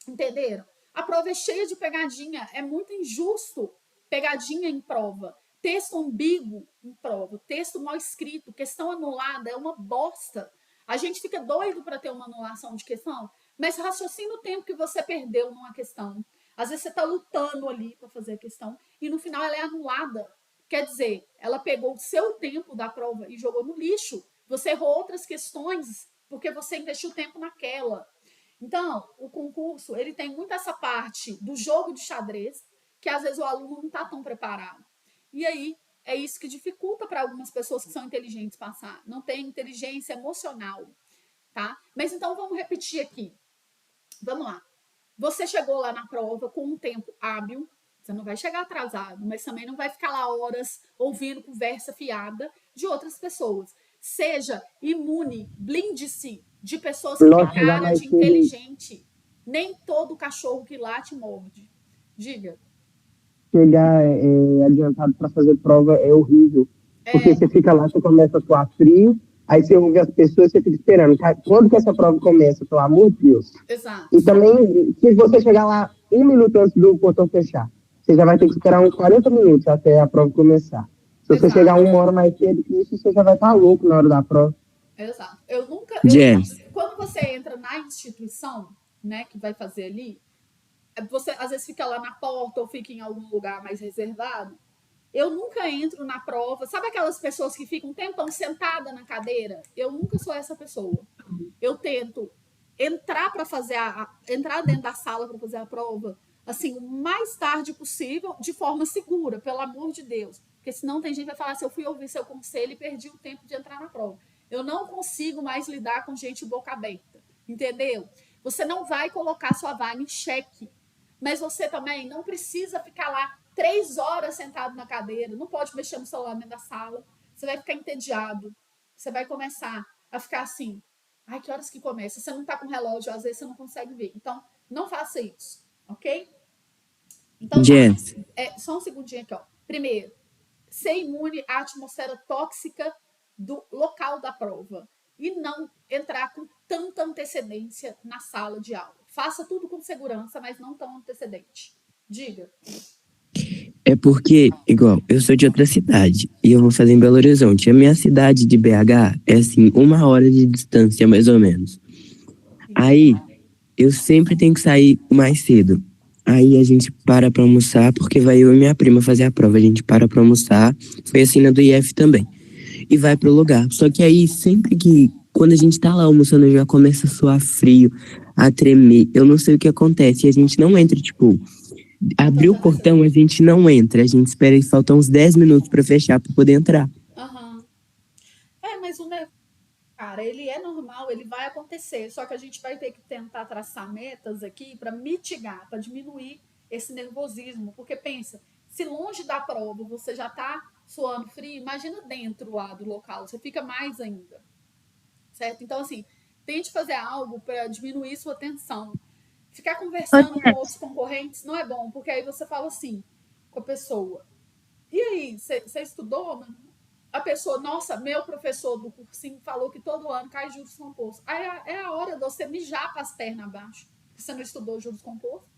Entenderam? A prova é cheia de pegadinha. É muito injusto pegadinha em prova. Texto ambíguo em prova. Texto mal escrito. Questão anulada. É uma bosta. A gente fica doido para ter uma anulação de questão, mas raciocina o tempo que você perdeu numa questão. Às vezes você está lutando ali para fazer a questão e no final ela é anulada. Quer dizer, ela pegou o seu tempo da prova e jogou no lixo. Você errou outras questões porque você investiu tempo naquela. Então, o concurso, ele tem muito essa parte do jogo de xadrez, que às vezes o aluno não está tão preparado. E aí, é isso que dificulta para algumas pessoas que são inteligentes passar. Não tem inteligência emocional, tá? Mas então, vamos repetir aqui. Vamos lá. Você chegou lá na prova com um tempo hábil, você não vai chegar atrasado, mas também não vai ficar lá horas ouvindo conversa fiada de outras pessoas. Seja imune, blinde-se de pessoas que têm cara de inteligente. Nem todo cachorro que late morde. Diga. Chegar adiantado para fazer prova é horrível. Porque você fica lá, você começa a suar frio, aí você ouve as pessoas, você fica esperando. Quando que essa prova começa, pelo amor de Deus? Exato. E também, se você chegar lá 1 minuto antes do portão fechar, você já vai ter que esperar uns 40 minutos até a prova começar. Se você chegar 1 hora mais cedo que isso, você já vai estar louco na hora da prova. Exato. Quando você entra na instituição, né, que vai fazer ali, você às vezes fica lá na porta ou fica em algum lugar mais reservado. Eu nunca entro na prova. Sabe aquelas pessoas que ficam um tempão sentada na cadeira? Eu nunca sou essa pessoa. Eu tento entrar para fazer entrar dentro da sala para fazer a prova assim, o mais tarde possível, de forma segura, pelo amor de Deus. Porque senão tem gente que vai falar, se eu fui ouvir seu conselho e perdi o tempo de entrar na prova. Eu não consigo mais lidar com gente boca aberta, entendeu? Você não vai colocar sua vaga em xeque, mas você também não precisa ficar lá 3 horas sentado na cadeira, não pode mexer no celular dentro da sala, você vai ficar entediado, você vai começar a ficar assim, ai, que horas que começa? Você não tá com relógio, às vezes você não consegue ver. Então, não faça isso, ok? Então, Jess, só um segundinho aqui, ó. Primeiro, ser imune à atmosfera tóxica do local da prova e não entrar com tanta antecedência na sala de aula. Faça tudo com segurança, mas não tão antecedente. Diga. é porque, igual, eu sou de outra cidade e eu vou fazer em Belo Horizonte. A minha cidade de BH é assim, 1 hora de distância, mais ou menos. Aí, eu sempre tenho que sair mais cedo. Aí a gente para pra almoçar, porque vai eu e minha prima fazer a prova. A gente para pra almoçar, foi assim na do IF também. E vai pro lugar. Só que aí, sempre que, quando a gente tá lá almoçando, já começa a suar frio, a tremer. Eu não sei o que acontece. E a gente não entra, tipo, abrir o portão, a gente não entra. A gente espera e faltam uns 10 minutos pra fechar, pra poder entrar. Uhum. Mas o nervoso, cara, ele é normal, ele vai acontecer. Só que a gente vai ter que tentar traçar metas aqui para mitigar, para diminuir esse nervosismo. Porque pensa, se longe da prova você já tá suando frio, imagina dentro lá do local, você fica mais ainda. Certo? Então, assim, tente fazer algo para diminuir sua tensão. Ficar conversando com outros concorrentes não é bom, porque aí você fala assim com a pessoa. E aí, você estudou? A pessoa, nossa, meu professor do cursinho falou que todo ano cai juros compostos. Aí é a hora de você mijar com as pernas abaixo, porque você não estudou juros compostos,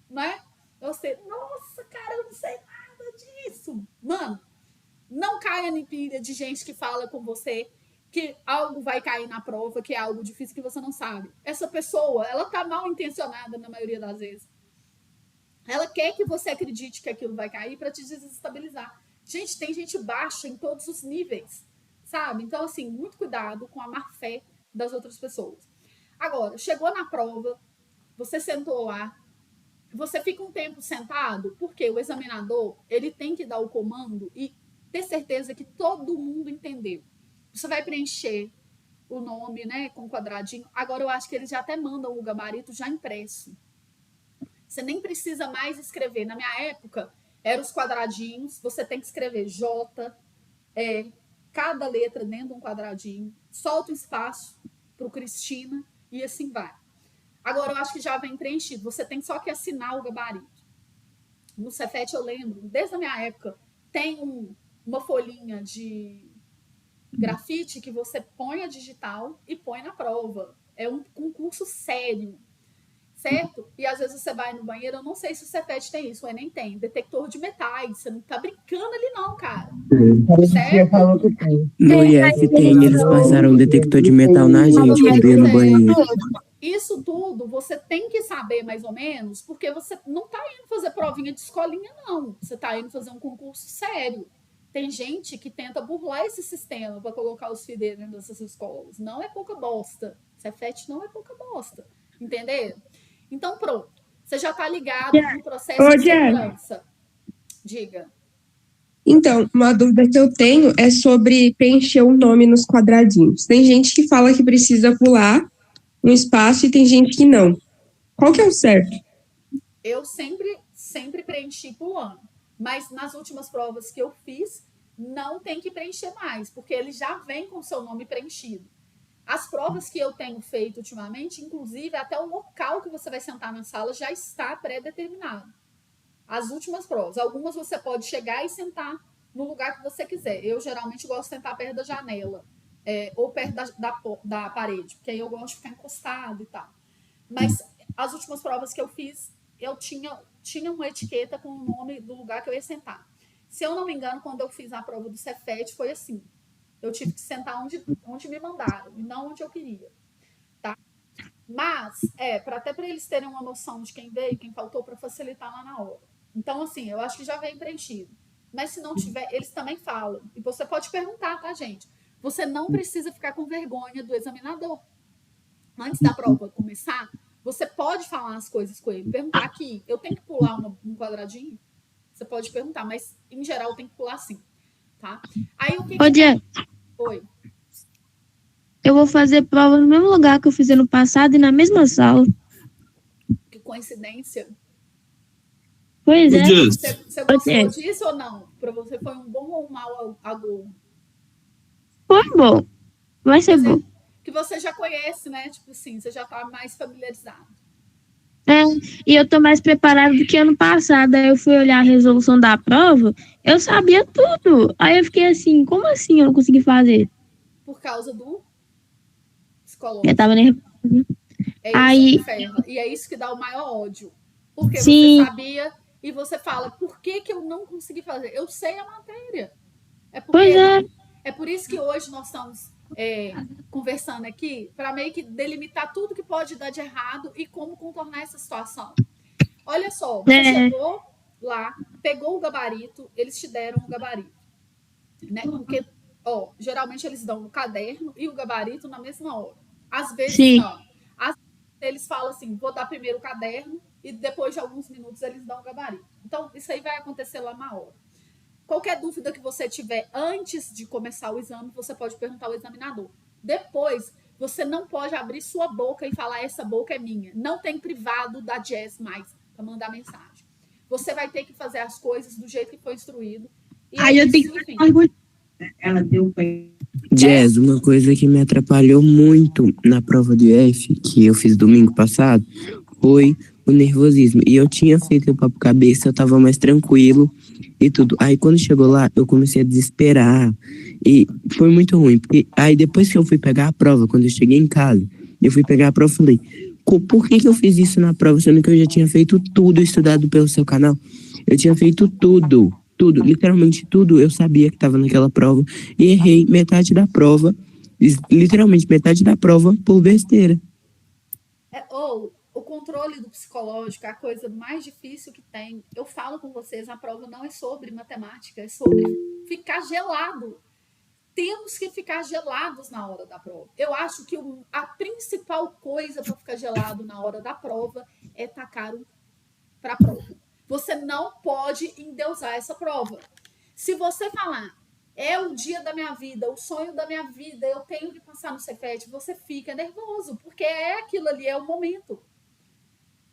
não é? Você, nossa, cara, eu não sei nada disso. Mano, não caia em pilha de gente que fala com você que algo vai cair na prova, que é algo difícil que você não sabe. Essa pessoa, ela tá mal intencionada na maioria das vezes. Ela quer que você acredite que aquilo vai cair para te desestabilizar. Gente, tem gente baixa em todos os níveis, sabe? Então, assim, muito cuidado com a má fé das outras pessoas. Agora, chegou na prova, você sentou lá, você fica um tempo sentado, porque o examinador, ele tem que dar o comando e ter certeza que todo mundo entendeu. Você vai preencher o nome, né, com quadradinho. Agora, eu acho que eles já até mandam o gabarito já impresso. Você nem precisa mais escrever. Na minha época, eram os quadradinhos. Você tem que escrever J, cada letra dentro de um quadradinho. Solta o espaço para o Cristina e assim vai. Agora, eu acho que já vem preenchido. Você tem só que assinar o gabarito. No Cefet, eu lembro, desde a minha época, tem uma folhinha de grafite que você põe a digital e põe na prova. É um concurso sério, certo? E às vezes você vai no banheiro, eu não sei se o Cefet tem isso, o Enem tem, detector de metais, você não tá brincando ali não, cara. Certo? Falou que tem. No IF tem, eles passaram um detector de metal na gente, quando ia no banheiro. Isso tudo você tem que saber mais ou menos, porque você não tá indo fazer provinha de escolinha, não. Você tá indo fazer um concurso sério. Tem gente que tenta burlar esse sistema para colocar os filhos dentro dessas escolas. Não é pouca bosta. Cefet não é pouca bosta. Entendeu? Então, pronto. Você já tá ligado no processo de segurança. Diga. Então, uma dúvida que eu tenho é sobre preencher o nome nos quadradinhos. Tem gente que fala que precisa pular um espaço e tem gente que não. Qual que é o certo? Eu sempre preenchi pulando. Mas nas últimas provas que eu fiz, não tem que preencher mais, porque ele já vem com o seu nome preenchido. As provas que eu tenho feito ultimamente, inclusive, até o local que você vai sentar na sala já está pré-determinado. As últimas provas. Algumas você pode chegar e sentar no lugar que você quiser. Eu, geralmente, gosto de sentar perto da janela, ou perto da parede, porque aí eu gosto de ficar encostado e tal. Mas as últimas provas que eu fiz, eu tinha uma etiqueta com o nome do lugar que eu ia sentar. Se eu não me engano, quando eu fiz a prova do Cefet, foi assim. Eu tive que sentar onde me mandaram, e não onde eu queria. Tá? Mas, até para eles terem uma noção de quem veio, quem faltou, para facilitar lá na hora. Então, assim, eu acho que já vem preenchido. Mas se não tiver, eles também falam. E você pode perguntar, tá, gente? Você não precisa ficar com vergonha do examinador. Antes da prova começar, Você pode falar as coisas com ele, perguntar aqui, eu tenho que pular um quadradinho? Você pode perguntar, mas em geral tem que pular sim, tá? Aí o que Ô, Jess, Oi. eu vou fazer prova no mesmo lugar que eu fiz ano passado e na mesma sala. Que coincidência. Pois é. Você gostou disso ou não? Para você foi um bom ou um mau agouro? Foi bom. Vai ser bom. Que você já conhece, né? Tipo assim, você já tá mais familiarizado. É, e eu tô mais preparada do que ano passado. Aí eu fui olhar a resolução da prova, eu sabia tudo. Aí eu fiquei assim, como assim eu não consegui fazer? Por causa do psicológico. Eu tava nervosa. É isso Aí... que ferra. E é isso que dá o maior ódio. Porque Sim. você sabia e você fala, por que eu não consegui fazer? Eu sei a matéria. Pois é. É por isso que hoje nós estamos conversando aqui para meio que delimitar tudo que pode dar de errado e como contornar essa situação. Olha só, você chegou lá, pegou o gabarito, eles te deram o gabarito. Né? Porque, geralmente eles dão o caderno e o gabarito na mesma hora. Às vezes não. Às vezes eles falam assim, vou dar primeiro o caderno e depois de alguns minutos eles dão o gabarito. Então, isso aí vai acontecer lá na hora. Qualquer dúvida que você tiver antes de começar o exame, você pode perguntar ao examinador. Depois, você não pode abrir sua boca e falar, essa boca é minha. Não tem privado da Jess mais para mandar mensagem. Você vai ter que fazer as coisas do jeito que foi instruído. E aí eu tenho que... Ela deu... Jess, uma coisa que me atrapalhou muito na prova do IF, que eu fiz domingo passado, foi o nervosismo. E eu tinha feito o papo cabeça, eu tava mais tranquilo e tudo. Aí quando chegou lá, eu comecei a desesperar. E foi muito ruim, porque aí depois que eu fui pegar a prova, quando eu cheguei em casa, eu fui pegar a prova e falei, por que eu fiz isso na prova, sendo que eu já tinha feito tudo estudado pelo seu canal? Eu tinha feito tudo, literalmente tudo, eu sabia que estava naquela prova e errei metade da prova, literalmente metade da prova por besteira. O controle do psicológico é a coisa mais difícil que tem. Eu falo com vocês, a prova não é sobre matemática, é sobre ficar gelado. Temos que ficar gelados na hora da prova. Eu acho que a principal coisa para ficar gelado na hora da prova é tacar para a prova. Você não pode endeusar essa prova. Se você falar, é o dia da minha vida, o sonho da minha vida, eu tenho que passar no Cefet, você fica nervoso, porque é aquilo ali, é o momento.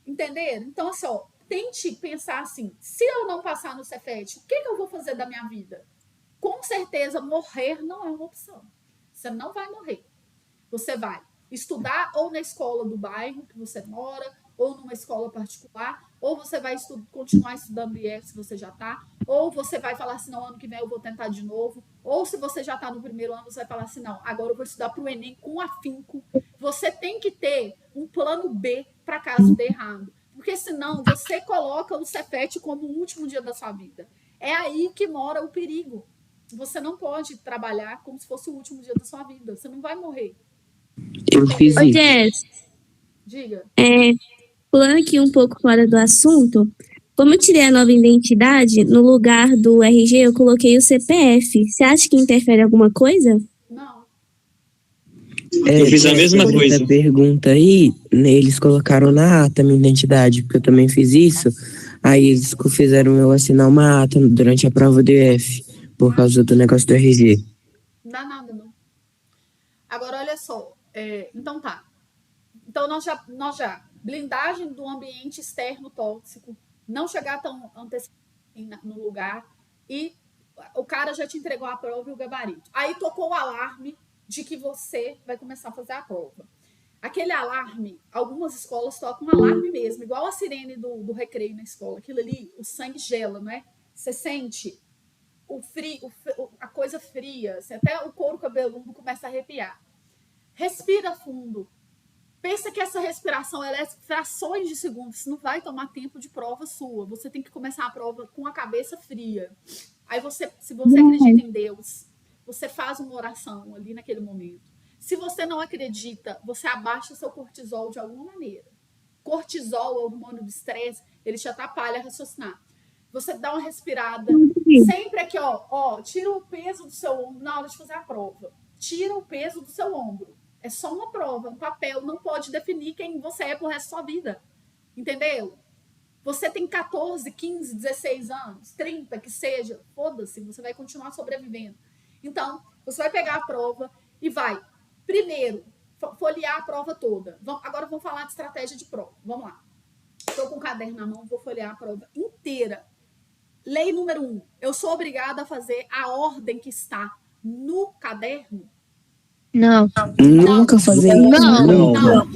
Entenderam? Então, assim, tente pensar assim, se eu não passar no Cefet, o que eu vou fazer da minha vida? Com certeza, morrer não é uma opção. Você não vai morrer. Você vai estudar ou na escola do bairro que você mora, ou numa escola particular, ou você vai continuar estudando IF se você já está, ou você vai falar assim, não, ano que vem eu vou tentar de novo, ou se você já está no primeiro ano, você vai falar assim, não, agora eu vou estudar para o Enem com afinco. Você tem que ter um plano B para caso dê errado, porque senão você coloca o Cefet como o último dia da sua vida. É aí que mora o perigo. Você não pode trabalhar como se fosse o último dia da sua vida. Você não vai morrer. Eu fiz isso. Jess, diga. Pulando aqui um pouco fora do assunto, como eu tirei a nova identidade, no lugar do RG eu coloquei o CPF. Você acha que interfere alguma coisa? Não. Eu fiz a mesma coisa. Essa pergunta aí, né, eles colocaram na ata minha identidade, porque eu também fiz isso. Aí eles fizeram eu assinar uma ata durante a prova do IF, por causa do negócio do RG. Não dá nada, não. Agora, olha só. Então tá. Então nós já blindagem do ambiente externo tóxico, não chegar tão antecipado no lugar e o cara já te entregou a prova e o gabarito. Aí tocou o alarme de que você vai começar a fazer a prova. Aquele alarme, algumas escolas tocam um alarme mesmo, igual a sirene do recreio na escola. Aquilo ali, o sangue gela, não é? Você sente o frio, a coisa fria, assim, até o couro cabeludo começa a arrepiar. Respira fundo. Pensa que essa respiração ela é frações de segundos. Isso não vai tomar tempo de prova sua. Você tem que começar a prova com a cabeça fria. Aí se você acredita em Deus, você faz uma oração ali naquele momento. Se você não acredita, você abaixa seu cortisol de alguma maneira. Cortisol, o hormônio do estresse, ele te atrapalha a raciocinar. Você dá uma respirada. Sempre aqui, tira o peso do seu ombro na hora de fazer a prova. Tira o peso do seu ombro. É só uma prova. Um papel não pode definir quem você é pro resto da sua vida. Entendeu? Você tem 14, 15, 16 anos, 30, que seja, foda-se, você vai continuar sobrevivendo. Então, você vai pegar a prova e vai, primeiro, folhear a prova toda. Agora vamos falar de estratégia de prova. Vamos lá. Estou com o caderno na mão, vou folhear a prova inteira. Lei número 1. Eu sou obrigada a fazer a ordem que está no caderno? Não. Nunca fazer isso. Não.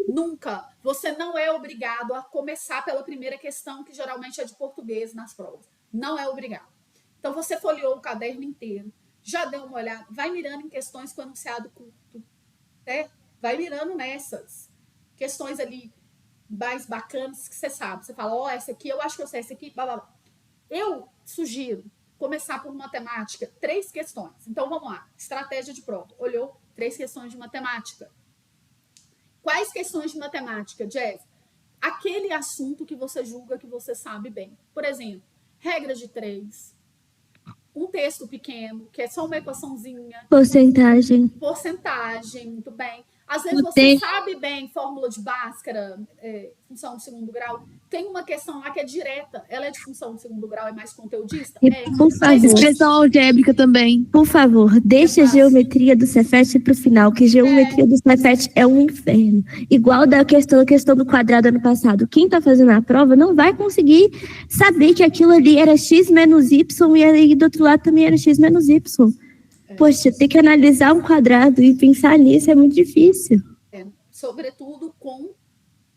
Nunca. Você não é obrigado a começar pela primeira questão, que geralmente é de português nas provas. Não é obrigado. Então, você folheou o caderno inteiro, já deu uma olhada, vai mirando em questões com enunciado curto, né? Vai mirando nessas questões ali mais bacanas que você sabe. Você fala, ó, essa aqui, eu acho que eu sei, essa aqui, blá, blá, blá. Eu sugiro começar por matemática, 3 questões. Então, vamos lá. Estratégia de prova. Olhou 3 questões de matemática. Quais questões de matemática, Jess? Aquele assunto que você julga que você sabe bem. Por exemplo, regra de 3, um texto pequeno, que é só uma equaçãozinha. Porcentagem, muito bem. Às vezes você sabe bem fórmula de Bhaskara, função de segundo grau. Tem uma questão lá que é direta. Ela é de função de segundo grau, é mais conteudista? Por favor. Expressão algébrica também. Por favor, deixa a geometria do Cefet para o final, que geometria do Cefet é um inferno. Igual da questão do quadrado ano passado. Quem está fazendo a prova não vai conseguir saber que aquilo ali era x menos y e aí do outro lado também era x menos y. Poxa, ter que analisar um quadrado e pensar nisso é muito difícil. Sobretudo com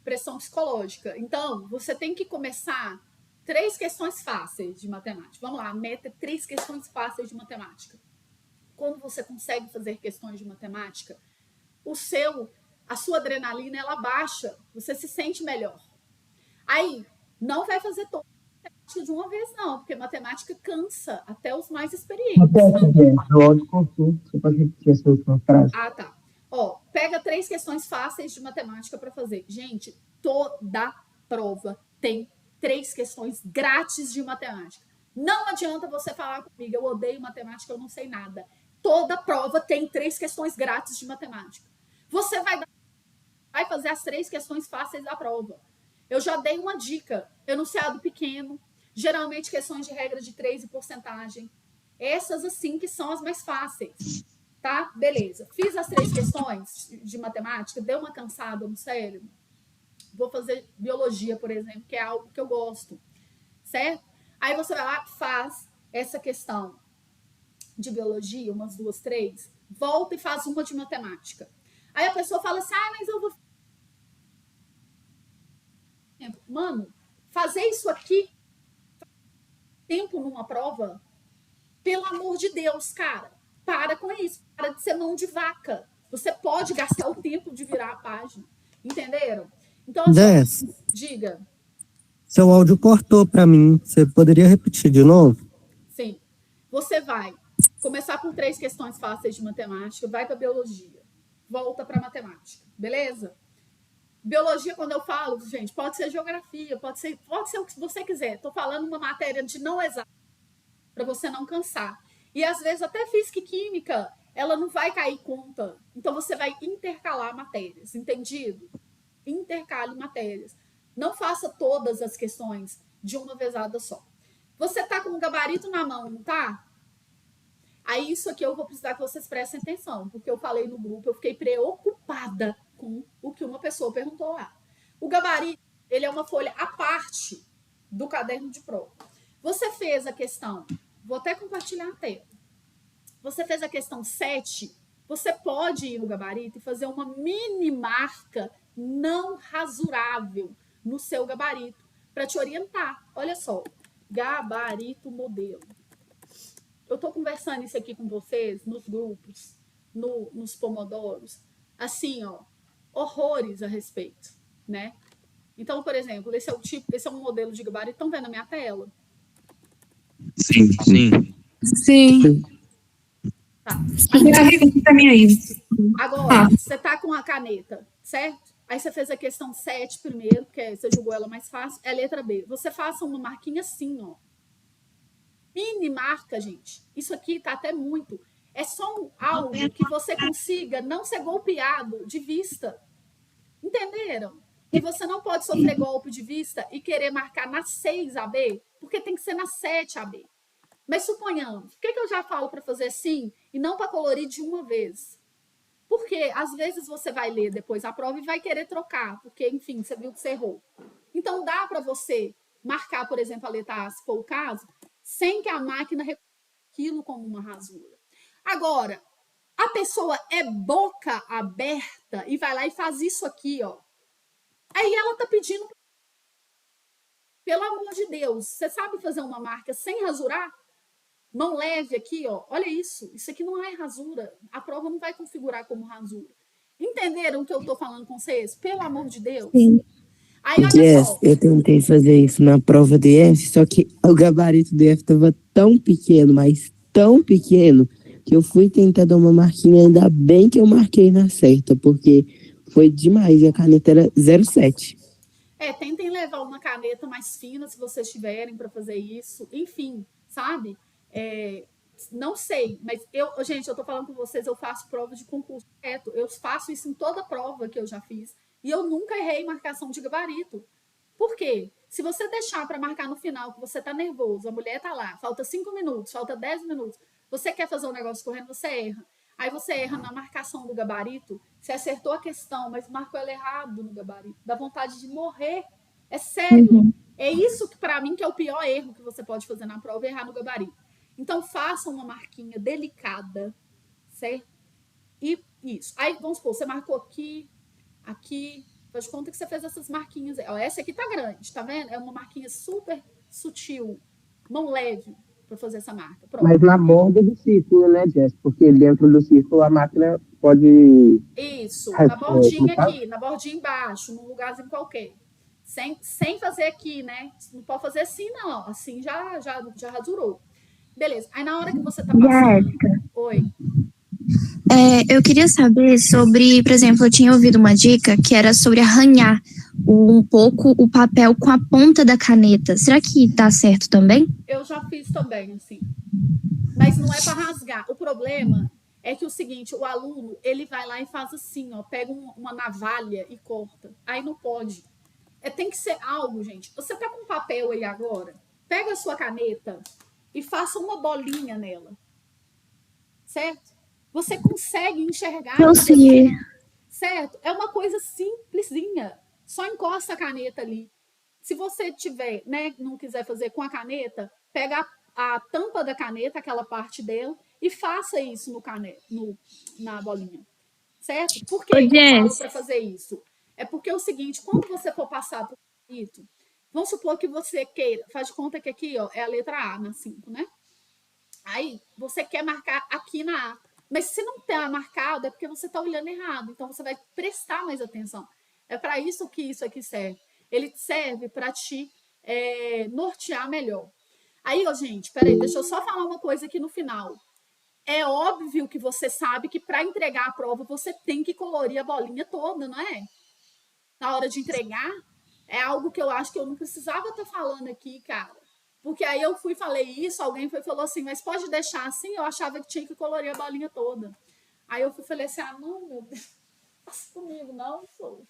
pressão psicológica. Então, você tem que começar 3 questões fáceis de matemática. Vamos lá, a meta é 3 questões fáceis de matemática. Quando você consegue fazer questões de matemática, a sua adrenalina, ela baixa, você se sente melhor. Aí, não vai fazer toda a matemática de uma vez, não, porque matemática cansa até os mais experientes. Você pode repetir essa última frase? Ah, tá. Ó, pega 3 questões fáceis de matemática para fazer. Gente, toda prova tem 3 questões grátis de matemática. Não adianta você falar comigo, eu odeio matemática, eu não sei nada. Toda prova tem 3 questões grátis de matemática. Você vai fazer as 3 questões fáceis da prova. Eu já dei uma dica. Enunciado pequeno, geralmente questões de regra de 3 e porcentagem. Essas, assim, que são as mais fáceis. Tá? Beleza. Fiz as 3 questões de matemática, deu uma cansada no cérebro. Vou fazer biologia, por exemplo, que é algo que eu gosto. Certo? Aí você vai lá, faz essa questão de biologia, umas 2, 3, volta e faz uma de matemática. Aí a pessoa fala assim, mas eu vou... Mano, fazer isso aqui tempo numa prova, pelo amor de Deus, cara, para com isso, para de ser mão de vaca. Você pode gastar o tempo de virar a página, entenderam? Então, assim, diga. Seu áudio cortou para mim, você poderia repetir de novo? Sim, você vai começar por 3 questões fáceis de matemática, vai para biologia, volta para matemática, beleza? Biologia, quando eu falo, gente, pode ser geografia, pode ser o que você quiser. Estou falando uma matéria de não exata, para você não cansar. E, às vezes, até física e química, ela não vai cair conta. Então, você vai intercalar matérias, entendido? Intercale matérias. Não faça todas as questões de uma vezada só. Você está com o gabarito na mão, não tá? Aí, isso aqui eu vou precisar que vocês prestem atenção, porque eu falei no grupo, eu fiquei preocupada com o que uma pessoa perguntou lá. O gabarito, ele é uma folha à parte do caderno de prova. Você fez a questão, vou até compartilhar a tela. Você fez a questão 7, você pode ir no gabarito e fazer uma mini marca não rasurável no seu gabarito, para te orientar. Olha só, gabarito modelo. Eu estou conversando isso aqui com vocês nos grupos, nos pomodoros, assim, ó, horrores a respeito, né? Então, por exemplo, esse é um modelo de gabarito. Estão vendo a minha tela? Sim, sim. Sim. Tá. Agora, você tá com a caneta, certo? Aí você fez a questão 7 primeiro, porque você julgou ela mais fácil, é a letra B. Você faça uma marquinha assim, ó. Mini marca, gente. Isso aqui tá até muito. É só algo que você consiga não ser golpeado de vista. Entenderam? Que você não pode sofrer golpe de vista e querer marcar na 6 AB, porque tem que ser na 7 AB. Mas suponhamos, por que eu já falo para fazer assim e não para colorir de uma vez? Porque às vezes você vai ler depois a prova e vai querer trocar, porque, enfim, você viu que você errou. Então dá para você marcar, por exemplo, a letra A, se for o caso, sem que a máquina reconheça aquilo como uma rasura. Agora, a pessoa é boca aberta e vai lá e faz isso aqui, ó. Aí ela tá pedindo, pelo amor de Deus, você sabe fazer uma marca sem rasurar? Mão leve aqui, ó. Olha isso. Isso aqui não é rasura. A prova não vai configurar como rasura. Entenderam o que eu tô falando com vocês? Pelo amor de Deus. Sim. Aí, olha só. Eu tentei fazer isso na prova do IF, só que o gabarito do IF tava tão pequeno, mas tão pequeno, que eu fui tentar dar uma marquinha, ainda bem que eu marquei na certa, porque foi demais e a caneta era 0,7. Tentem levar uma caneta mais fina, se vocês tiverem, para fazer isso. Enfim, sabe? Não sei, mas gente, eu tô falando com vocês, eu faço prova de concurso direto. Eu faço isso em toda prova que eu já fiz. E eu nunca errei marcação de gabarito. Por quê? Se você deixar para marcar no final, que você tá nervoso, a mulher tá lá, falta 5 minutos, falta 10 minutos, você quer fazer um negócio correndo, você erra. Aí você erra na marcação do gabarito, você acertou a questão, mas marcou ela errado no gabarito. Dá vontade de morrer. É sério. Uhum. É isso que, para mim, que é o pior erro que você pode fazer na prova, errar no gabarito. Então, faça uma marquinha delicada, certo? E isso. Aí, vamos supor, você marcou aqui, faz de conta que você fez essas marquinhas. Ó, essa aqui tá grande, tá vendo? É uma marquinha super sutil, mão leve, para fazer essa marca. Pronto. Mas na borda do círculo, né, Jess? Porque dentro do círculo a máquina pode... Isso, na bordinha aqui, na bordinha embaixo, num lugarzinho qualquer. Sem fazer aqui, né? Não pode fazer assim, não. Assim já rasurou. Beleza. Aí na hora que você tá passando... Oi. Eu queria saber sobre, por exemplo, eu tinha ouvido uma dica que era sobre arranhar um pouco o papel com a ponta da caneta. Será que tá certo também? Eu já fiz também, assim. Mas não é para rasgar. O problema é que o seguinte, o aluno, ele vai lá e faz assim, ó, pega uma navalha e corta. Aí não pode. Tem que ser algo, gente. Você tá com papel aí agora? Pega a sua caneta e faça uma bolinha nela. Certo? Você consegue enxergar. Consegui. Certo? É uma coisa simplesinha. Só encosta a caneta ali. Se você tiver, né, não quiser fazer com a caneta, pega a tampa da caneta, aquela parte dela, e faça isso na bolinha. Certo? Por que eu falo para fazer isso? É porque é o seguinte, quando você for passar por isso, vamos supor que você queira, faz de conta que aqui, ó, é a letra A na 5, né? Aí você quer marcar aqui na A. Mas se não está marcado, é porque você está olhando errado. Então, você vai prestar mais atenção. É para isso que isso aqui serve. Ele serve para te nortear melhor. Aí, ó, gente, peraí, deixa eu só falar uma coisa aqui no final. É óbvio que você sabe que para entregar a prova, você tem que colorir a bolinha toda, não é? Na hora de entregar, é algo que eu acho que eu não precisava estar falando aqui, cara. Porque aí eu fui e falei isso, alguém falou assim, mas pode deixar assim? Eu achava que tinha que colorir a bolinha toda. Aí eu falei assim, não, meu Deus, faça comigo, não, sou.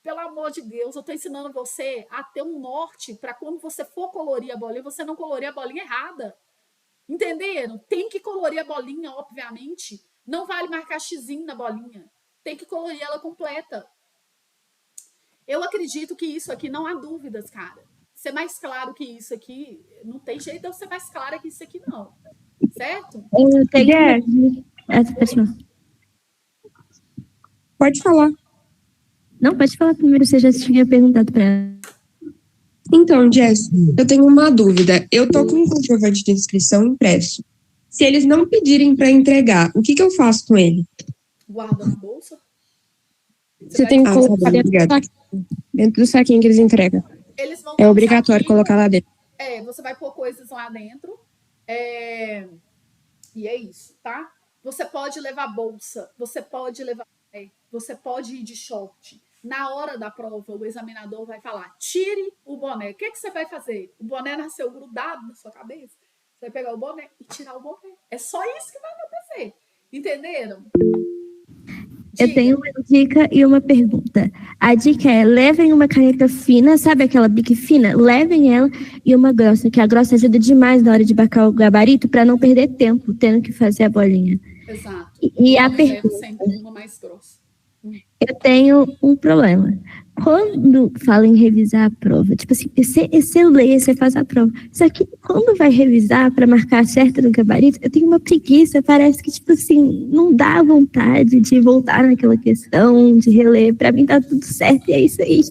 Pelo amor de Deus, eu estou ensinando você a ter um norte para quando você for colorir a bolinha, você não colorir a bolinha errada. Entenderam? Tem que colorir a bolinha, obviamente. Não vale marcar xizinho na bolinha. Tem que colorir ela completa. Eu acredito que isso aqui não há dúvidas, cara. Ser mais claro que isso aqui, não tem jeito de eu ser mais clara que isso aqui, não. Certo? Pode falar. Não, pode falar primeiro, você já tinha perguntado para ela. Então, Jess, eu tenho uma dúvida. Eu tô com um comprovante de inscrição impresso. Se eles não pedirem para entregar, o que eu faço com ele? Guarda na bolsa. Você tem que colocar dentro do saquinho que eles entregam. É obrigatório colocar lá dentro. Você vai pôr coisas lá dentro. E é isso, tá? Você pode levar bolsa, você pode levar... você pode ir de short. Na hora da prova, o examinador vai falar, tire o boné. O que você vai fazer? O boné nasceu grudado na sua cabeça? Você vai pegar o boné e tirar o boné. É só isso que vai acontecer. Entenderam? Eu Diga. tenho uma dica e uma pergunta. A dica é: levem uma caneta fina, sabe aquela Bic fina? Levem ela e uma grossa, que a grossa ajuda demais na hora de marcar o gabarito para não perder tempo tendo que fazer a bolinha. Exato. E a Eu levo pergunta: sempre uma mais grossa. eu tenho um problema. Quando fala em revisar a prova, tipo assim, você lê, você faz a prova. Só que quando vai revisar para marcar certo no gabarito, eu tenho uma preguiça, parece que, tipo assim, não dá vontade de voltar naquela questão, de reler. Para mim tá tudo certo e é isso aí.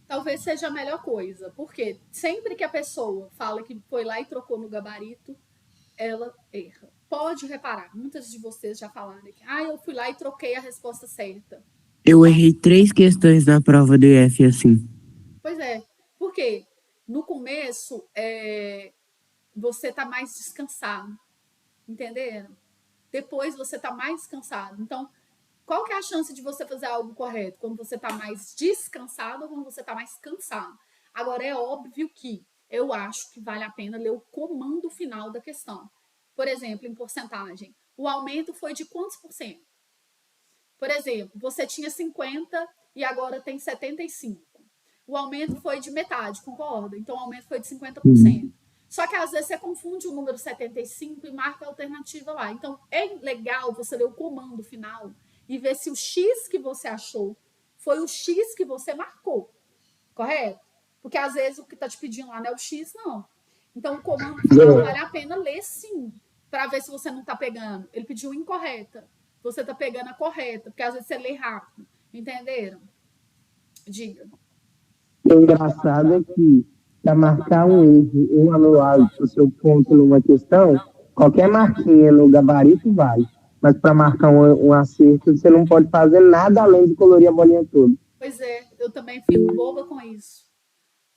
Talvez seja a melhor coisa, porque sempre que a pessoa fala que foi lá e trocou no gabarito, ela erra. Pode reparar, muitas de vocês já falaram que eu fui lá e troquei a resposta certa. Eu errei 3 questões na prova do IF assim. Pois é, porque no começo você tá mais descansado, entenderam? Depois você tá mais cansado. Então, qual que é a chance de você fazer algo correto? Quando você tá mais descansado ou quando você tá mais cansado? Agora, é óbvio que eu acho que vale a pena ler o comando final da questão. Por exemplo, em porcentagem, o aumento foi de quantos por cento? Por exemplo, você tinha 50 e agora tem 75. O aumento foi de metade, concorda? Então, o aumento foi de 50%. Só que, às vezes, você confunde o número 75 e marca a alternativa lá. Então, é legal você ler o comando final e ver se o X que você achou foi o X que você marcou. Correto? Porque, às vezes, o que está te pedindo lá não é o X, não. Então, o comando final vale a pena ler, sim, para ver se você não está pegando. Ele pediu incorreta. Você está pegando a correta, porque às vezes você lê rápido. Entenderam? Diga. O engraçado é que, para marcar um erro ou anular o seu ponto numa questão, qualquer marquinha no gabarito vale. Mas para marcar um acerto, você não pode fazer nada além de colorir a bolinha toda. Pois é, eu também fico boba com isso.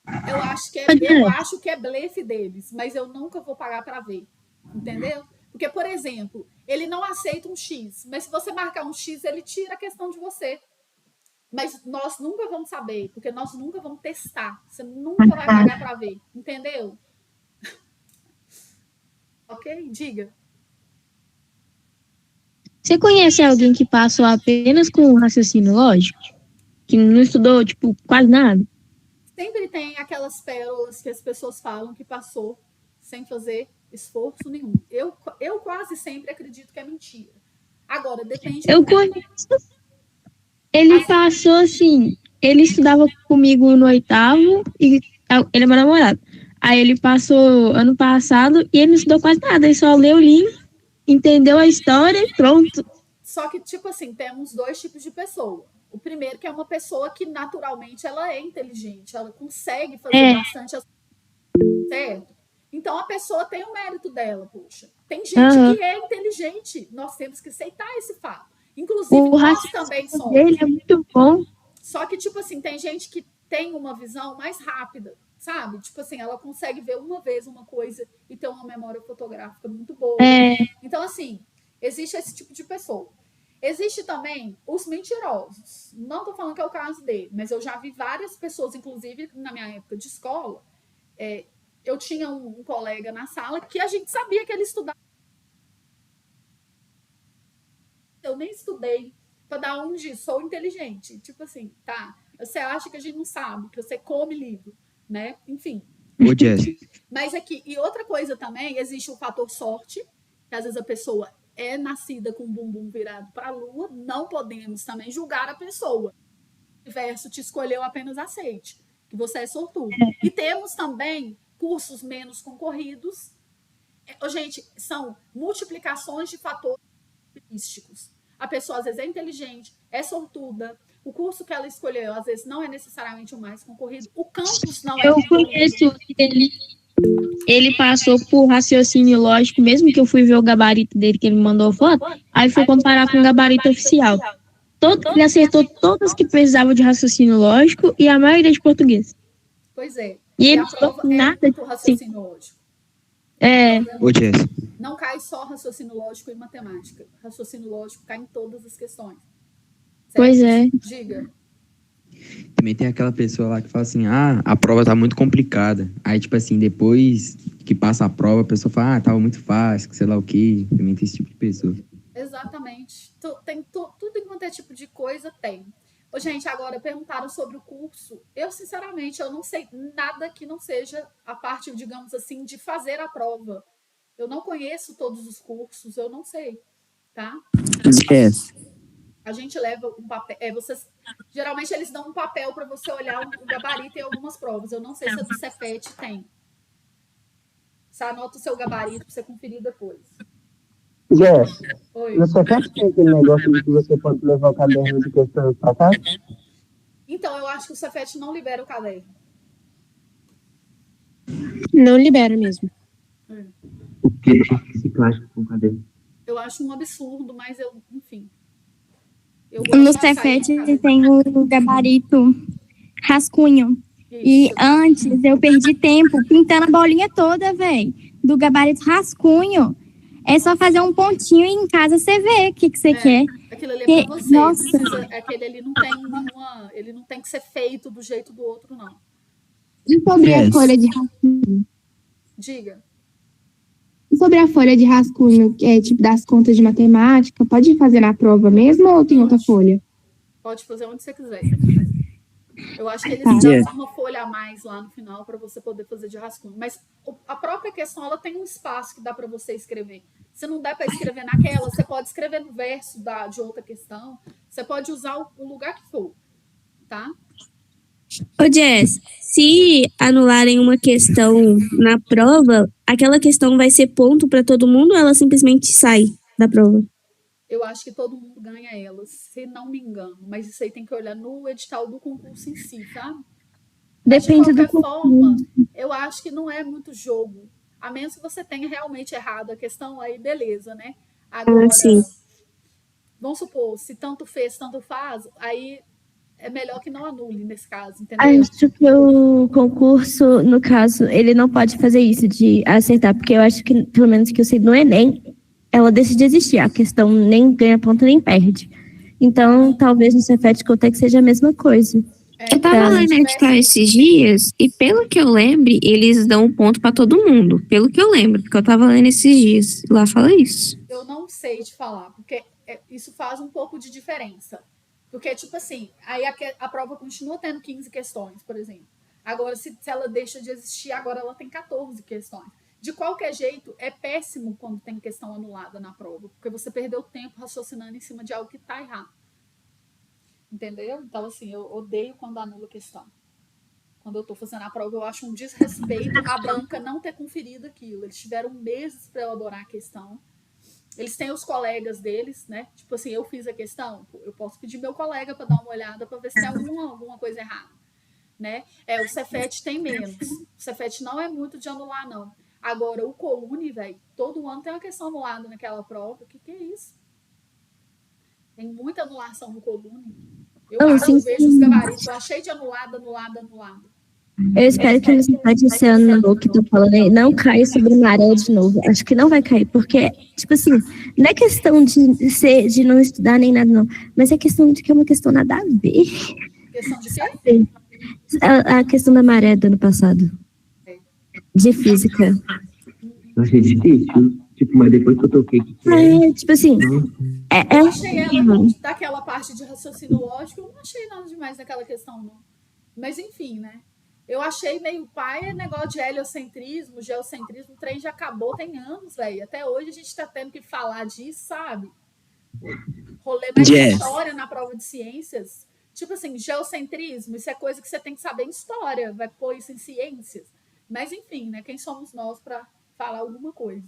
Eu acho que é blefe deles, mas eu nunca vou pagar para ver. Entendeu? Porque, por exemplo, ele não aceita um X, mas se você marcar um X, ele tira a questão de você. Mas nós nunca vamos saber, porque nós nunca vamos testar. Você nunca vai pagar para ver. Entendeu? Ok? Diga. Você conhece alguém que passou apenas com um raciocínio lógico? Que não estudou, tipo, quase nada? Sempre tem aquelas pérolas que as pessoas falam que passou sem fazer esforço nenhum. Eu quase sempre acredito que é mentira. Agora, depende... Eu conheço. Ele passou assim, ele estudava comigo no 8º e ele é meu namorado. Aí ele passou ano passado e ele não estudou quase nada, ele só leu o livro, entendeu a história e pronto. Só que, tipo assim, temos 2 tipos de pessoa. O primeiro que é uma pessoa que naturalmente ela é inteligente, ela consegue fazer bastante, certo? Então a pessoa tem o mérito dela, poxa. Tem gente que é inteligente, nós temos que aceitar esse fato. Inclusive, nós também somos. Ele é muito bom. Só que, tipo assim, tem gente que tem uma visão mais rápida, sabe? Tipo assim, ela consegue ver uma vez uma coisa e ter uma memória fotográfica muito boa. Então, assim, existe esse tipo de pessoa. Existe também os mentirosos. Não tô falando que é o caso dele, mas eu já vi várias pessoas, inclusive na minha época de escola, eu tinha um colega na sala que a gente sabia que ele estudava. Eu nem estudei para dar um de sou inteligente. Tipo assim, tá? Você acha que a gente não sabe, que você come livro, né? Enfim. Ô, Jess. Mas aqui, e outra coisa também, existe o fator sorte, que às vezes a pessoa é nascida com o bumbum virado para a lua, não podemos também julgar a pessoa. O universo te escolheu, apenas aceite, que você é sortudo. E temos também cursos menos concorridos. Gente, são multiplicações de fatores turísticos. A pessoa às vezes é inteligente, é sortuda. O curso que ela escolheu às vezes não é necessariamente o mais concorrido. O campus não é. Eu conheço ele passou por raciocínio lógico, mesmo que eu fui ver o gabarito dele que ele me mandou foto, aí fui comparar com o gabarito oficial. Ele acertou todas que precisavam de raciocínio lógico e a maioria de português. Pois é. E ele a prova nada de raciocínio lógico. Ô, Jess. Não cai só raciocínio lógico e matemática. Raciocínio lógico cai em todas as questões. Certo? Pois é. Diga. Também tem aquela pessoa lá que fala assim, a prova tá muito complicada. Aí, tipo assim, depois que passa a prova, a pessoa fala, tava muito fácil, sei lá o quê. Também tem esse tipo de pessoa. Exato. Exatamente. Tem tudo enquanto é tipo de coisa, tem. Ô, gente, agora perguntaram sobre o curso. Eu, sinceramente, eu não sei nada que não seja a parte, digamos assim, de fazer a prova. Eu não conheço todos os cursos, eu não sei, tá? Jess, A gente leva um papel. Geralmente eles dão um papel para você olhar o gabarito em algumas provas. Eu não sei se a do Cefet tem. Você anota o seu gabarito para você conferir depois. Jess, Oi. no Cefet tem aquele negócio de que você pode levar o caderno de questões pra casa? Então, eu acho que o Cefet não libera o caderno. Não libera mesmo. porque tem reciclagem com caderno. Eu acho um absurdo, mas enfim. No Cefet tem o gabarito rascunho. E antes eu perdi tempo pintando a bolinha toda, velho. Do gabarito rascunho. É só fazer um pontinho e em casa você vê o que você quer. Aquilo ali é pra você. Nossa. Aquele ali não tem nenhuma. Ele não tem que ser feito do jeito do outro, não. E sobre a folha de rascunho? Diga. E sobre a folha de rascunho, que é tipo das contas de matemática, pode fazer na prova mesmo ou tem outra folha? Pode fazer onde você quiser. Eu acho que eles Tá. dão uma folha a mais lá no final para você poder fazer de rascunho. Mas a própria questão, ela tem um espaço que dá para você escrever. Se não der para escrever naquela, você pode escrever no verso de outra questão. Você pode usar o lugar que for, tá? Ô Jess, se anularem uma questão na prova, aquela questão vai ser ponto para todo mundo ou ela simplesmente sai da prova? Eu acho que todo mundo ganha elas, se não me engano. Mas isso aí tem que olhar no edital do concurso em si, tá? Mas Depende de do qualquer forma, eu acho que não é muito jogo. A menos que você tenha realmente errado a questão, aí beleza, né? Agora, sim. vamos supor, se tanto fez, tanto faz, aí é melhor que não anule nesse caso, entendeu? Acho que o concurso, no caso, ele não pode fazer isso de acertar, porque eu acho que, pelo menos que eu sei no Enem, ela deixa de existir. A questão nem ganha ponto nem perde. Então, talvez no Cefet Cotec seja a mesma coisa. Eu tava lendo edital esses dias e, pelo que eu lembre, eles dão um ponto pra todo mundo. Pelo que eu lembro, porque eu tava lendo esses dias. Lá fala isso. Eu não sei te falar, porque isso faz um pouco de diferença. Porque, tipo assim, aí a prova continua tendo 15 questões, por exemplo. Agora, se ela deixa de existir, agora ela tem 14 questões. De qualquer jeito, é péssimo quando tem questão anulada na prova, porque você perdeu tempo raciocinando em cima de algo que tá errado. Entendeu? Então, assim, eu odeio quando anula questão. Quando eu tô fazendo a prova, eu acho um desrespeito a banca não ter conferido aquilo. Eles tiveram meses para elaborar a questão. Eles têm os colegas deles, né? Tipo assim, eu fiz a questão, eu posso pedir meu colega para dar uma olhada para ver se tem alguma coisa errada, né? O Cefet tem menos. O Cefet não é muito de anular, não. Agora, o Colune, velho, todo ano tem uma questão anulada naquela prova. O que é isso? Tem muita anulação no Colune. Eu vejo os gabaritos, eu achei de anulada. Eu espero que no Cefet esse ano que tô falando aí não caia sobre maré de novo. Acho que não vai cair, porque, tipo assim, não é questão de não estudar nem nada, não. Mas é questão de que é uma questão nada a ver. Questão de quê? A questão da maré do ano passado. De física. Eu achei difícil. Tipo, mas depois que eu toquei. Tipo assim. Eu achei ela daquela parte de raciocínio lógico, eu não achei nada demais naquela questão, não. Mas enfim, né? Eu achei meio pai negócio de heliocentrismo, geocentrismo, o trem já acabou tem anos, velho. Até hoje a gente tá tendo que falar disso, sabe? Rolê mais história na prova de ciências. Tipo assim, geocentrismo, isso é coisa que você tem que saber em história, vai pôr isso em ciências. Mas enfim, né? Quem somos nós para falar alguma coisa?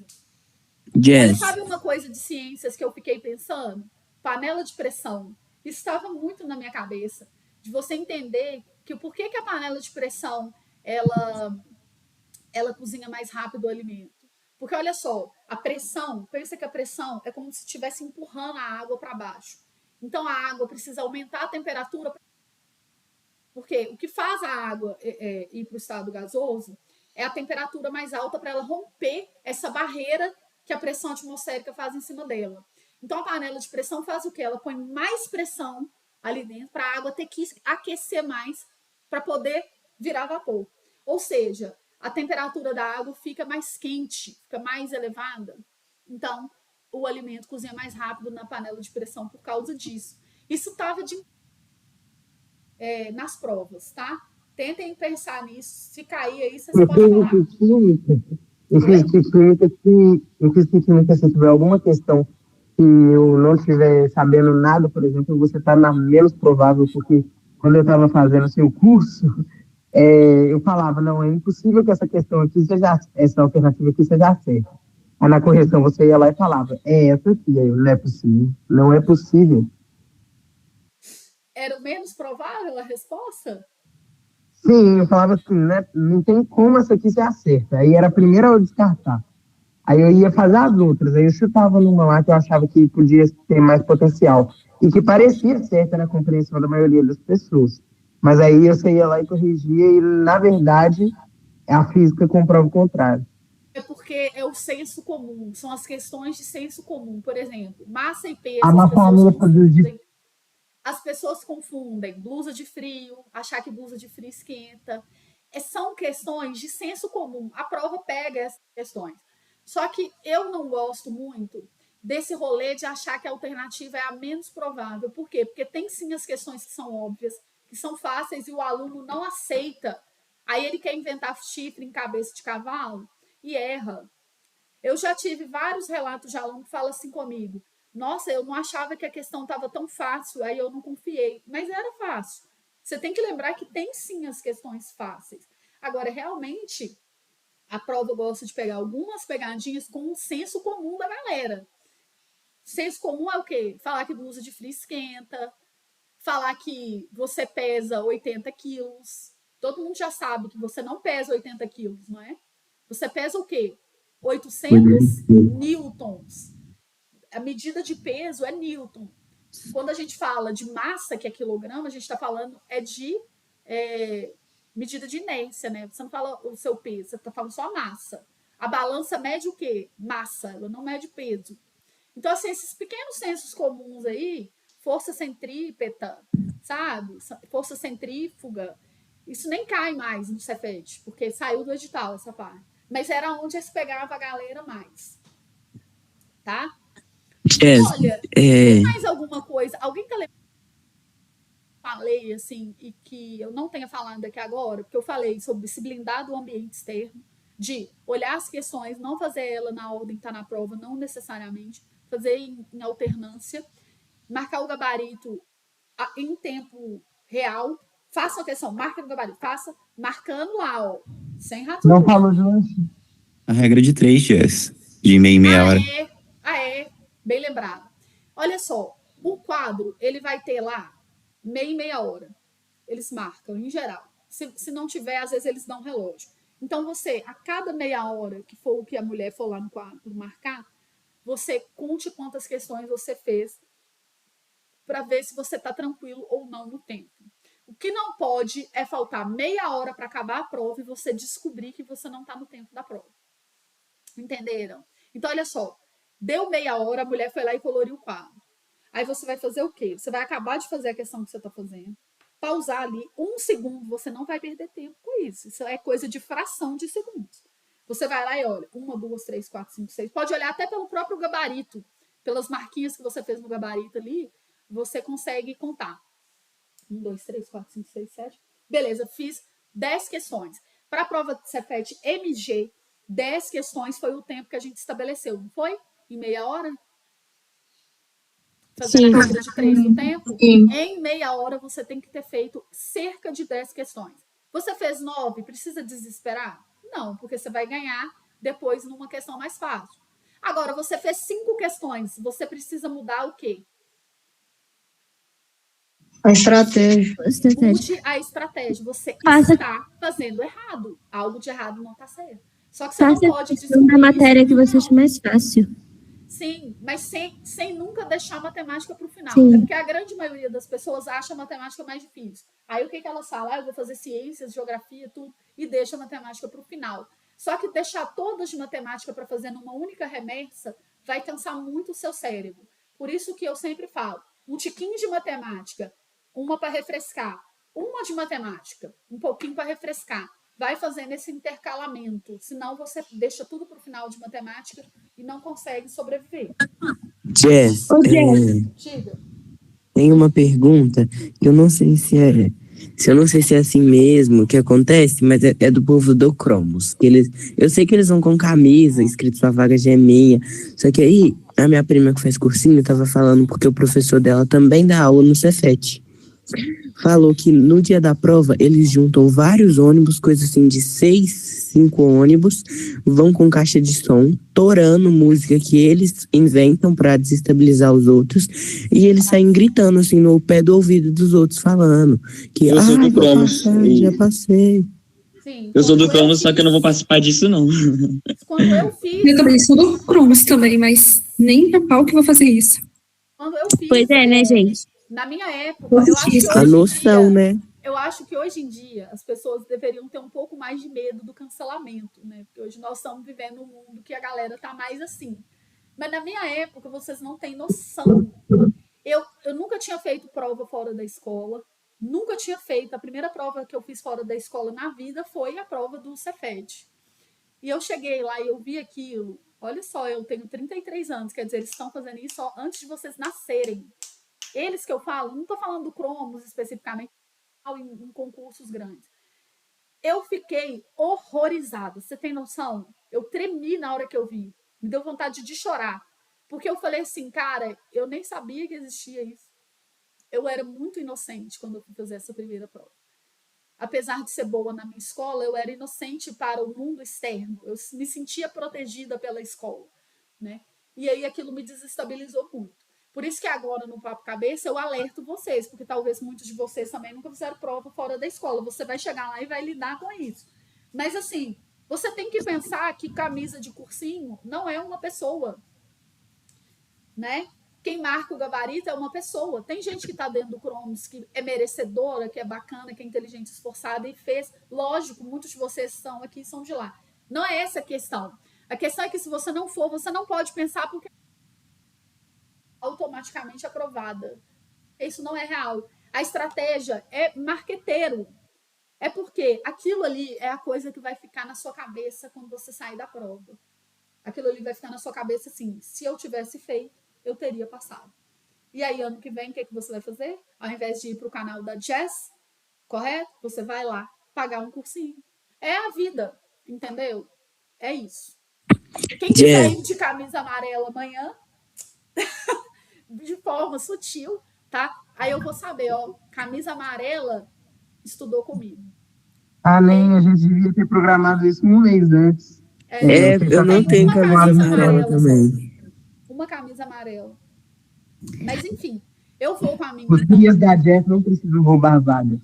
Mas sabe uma coisa de ciências que eu fiquei pensando? Panela de pressão. Isso estava muito na minha cabeça. De você entender que por que a panela de pressão ela cozinha mais rápido o alimento. Porque olha só, a pressão, pensa que a pressão é como se estivesse empurrando a água para baixo. Então a água precisa aumentar a temperatura. Porque o que faz a água ir para o estado gasoso é a temperatura mais alta para ela romper essa barreira que a pressão atmosférica faz em cima dela. Então a panela de pressão faz o quê? Ela põe mais pressão ali dentro para a água ter que aquecer mais para poder virar vapor. Ou seja, a temperatura da água fica mais quente, fica mais elevada. Então, o alimento cozinha mais rápido na panela de pressão por causa disso. Isso estava nas provas, tá? Tentem pensar nisso. Se cair aí, vocês podem falar. Eu fiz química, se tiver alguma questão que eu não estiver sabendo nada, por exemplo, você está na menos provável, porque quando eu estava fazendo o curso, eu falava, não, é impossível que essa questão aqui essa alternativa aqui seja certa. Aí na correção você ia lá e falava, essa aqui, aí não é possível, não é possível. Era o menos provável a resposta? Sim, eu falava assim, né, não tem como essa aqui ser certa. Aí era a primeira a eu descartar. Aí eu ia fazer as outras, aí eu chutava numa lá que eu achava que podia ter mais potencial. E que parecia certa na compreensão da maioria das pessoas. Mas aí você ia lá e corrigia, e na verdade a física comprova o contrário. É porque é o senso comum, são as questões de senso comum. Por exemplo, massa e peso, as pessoas confundem blusa de frio, achar que blusa de frio esquenta. São questões de senso comum. A prova pega essas questões. Só que eu não gosto muito desse rolê de achar que a alternativa é a menos provável. Por quê? Porque tem sim as questões que são óbvias, que são fáceis e o aluno não aceita. Aí ele quer inventar chifre em cabeça de cavalo e erra. Eu já tive vários relatos de aluno que falam assim comigo: nossa, eu não achava que a questão estava tão fácil, aí eu não confiei. Mas era fácil. Você tem que lembrar que tem sim as questões fáceis. Agora, realmente, a prova gosta de pegar algumas pegadinhas com o senso comum da galera. Senso comum é o quê? Falar que blusa de frio esquenta, falar que você pesa 80 quilos. Todo mundo já sabe que você não pesa 80 quilos, não é? Você pesa o quê? 800 newtons. A medida de peso é newton. Quando a gente fala de massa, que é quilograma, a gente está falando de medida de inércia, né? Você não fala o seu peso, você está falando só a massa. A balança mede o quê? Massa, ela não mede peso. Então, assim, esses pequenos sensos comuns aí, força centrípeta, sabe? Força centrífuga, isso nem cai mais no Cefet, porque saiu do edital essa parte. Mas era onde eles pegavam a galera mais. Tá? Olha, tem mais alguma coisa? Alguém tá lembrando? Falei assim, e que eu não tenha falado aqui agora, porque eu falei sobre se blindar do ambiente externo, de olhar as questões, não fazer ela na ordem que está na prova, não necessariamente, fazer em alternância, marcar o gabarito em tempo real, faça a questão, marca no gabarito, faça marcando lá, ó, sem razão. Não falou de lanche. A regra de 3 dias, de meia hora. Bem lembrado. Olha só, o quadro, ele vai ter lá meia hora. Eles marcam, em geral. Se não tiver, às vezes eles dão relógio. Então, você, a cada meia hora, que for o que a mulher for lá no quadro marcar, você conte quantas questões você fez para ver se você está tranquilo ou não no tempo. O que não pode é faltar meia hora para acabar a prova e você descobrir que você não está no tempo da prova. Entenderam? Então, olha só. Deu meia hora, a mulher foi lá e coloriu o quadro. Aí você vai fazer o quê? Você vai acabar de fazer a questão que você está fazendo, pausar ali 1 segundo, você não vai perder tempo com isso. Isso é coisa de fração de segundos. Você vai lá e olha, 1, 2, 3, 4, 5, 6. Pode olhar até pelo próprio gabarito, pelas marquinhas que você fez no gabarito ali, você consegue contar. 1, 2, 3, 4, 5, 6, 7. Beleza, fiz 10 questões. Para a prova de Cefet MG, 10 questões foi o tempo que a gente estabeleceu, não foi? Em meia hora? Fazendo a regra de 3 no tempo? Sim. Em meia hora você tem que ter feito cerca de 10 questões. Você fez 9, precisa desesperar? Não, porque você vai ganhar depois numa questão mais fácil. Agora, você fez 5 questões, você precisa mudar o quê? A estratégia. Mude a estratégia. Você está fazendo errado. Algo de errado não está certo. Só que você não pode descobrir a matéria que você acha mais fácil. Sim, mas sem nunca deixar a matemática para o final. Sim. É porque a grande maioria das pessoas acha a matemática mais difícil. Aí o que elas falam? Eu vou fazer ciências, geografia, tudo, e deixa a matemática para o final. Só que deixar todas de matemática para fazer numa única remessa vai cansar muito o seu cérebro. Por isso que eu sempre falo, um tiquinho de matemática, uma para refrescar, uma de matemática, um pouquinho para refrescar. vai fazendo esse intercalamento, senão você deixa tudo para o final de matemática e não consegue sobreviver. Jess, Diga. tem uma pergunta que eu não sei se é. Eu não sei se é assim mesmo que acontece, mas é do povo do Cromos. Eu sei que eles vão com camisa, escrito sua vaga é minha. Só que aí, a minha prima que faz cursinho tava falando, porque o professor dela também dá aula no Cefet. Falou que no dia da prova, eles juntam vários ônibus, coisa assim de 6, 5 ônibus, vão com caixa de som, torando música que eles inventam pra desestabilizar os outros, e eles saem gritando assim no pé do ouvido dos outros, falando que, Eu sou do Cromos. já passei. Sim, Eu sou do Cromos, só que eu não vou participar disso, não. Quando eu fiz. Eu também sou do Cromos também, mas nem a pau que vou fazer isso. Quando eu fiz. Pois é, né, gente? Na minha época, eu acho que A noção, né? Eu acho que hoje em dia as pessoas deveriam ter um pouco mais de medo do cancelamento, né? Porque hoje nós estamos vivendo um mundo que a galera tá mais assim. Mas na minha época, vocês não têm noção. Eu nunca tinha feito prova fora da escola. Nunca tinha feito. A primeira prova que eu fiz fora da escola na vida foi a prova do Cefet. E eu cheguei lá e eu vi aquilo. Olha só, eu tenho 33 anos. Quer dizer, eles estão fazendo isso antes de vocês nascerem. Eles que eu falo, não estou falando do Cromos especificamente, em concursos grandes. Eu fiquei horrorizada. Você tem noção? Eu tremi na hora que eu vi. Me deu vontade de chorar. Porque eu falei assim, cara, eu nem sabia que existia isso. Eu era muito inocente quando eu fui fazer essa primeira prova. Apesar de ser boa na minha escola, eu era inocente para o mundo externo. Eu me sentia protegida pela escola, né? E aí aquilo me desestabilizou muito. Por isso que agora, no Papo Cabeça, eu alerto vocês, porque talvez muitos de vocês também nunca fizeram prova fora da escola. Você vai chegar lá e vai lidar com isso. Mas, assim, você tem que pensar que camisa de cursinho não é uma pessoa, né? Quem marca o gabarito é uma pessoa. Tem gente que está dentro do Cromos que é merecedora, que é bacana, que é inteligente, esforçada e fez. Lógico, muitos de vocês estão aqui são de lá. Não é essa a questão. A questão é que se você não for, você não pode pensar porque automaticamente aprovada. Isso não é real. A estratégia é marqueteiro. É porque aquilo ali é a coisa que vai ficar na sua cabeça quando você sair da prova. Aquilo ali vai ficar na sua cabeça assim, se eu tivesse feito, eu teria passado. E aí, ano que vem, o que você vai fazer? Ao invés de ir para o canal da Jess, correto? Você vai lá pagar um cursinho. É a vida, entendeu? É isso. Quem quiser ir de camisa amarela amanhã, de forma sutil, tá? Aí eu vou saber, ó, camisa amarela estudou comigo. Além, a gente devia ter programado isso um mês antes. Eu não tenho camisa amarela também. Uma camisa amarela. Mas enfim, eu vou com a minha. Os dias da Jess não precisam roubar vaga.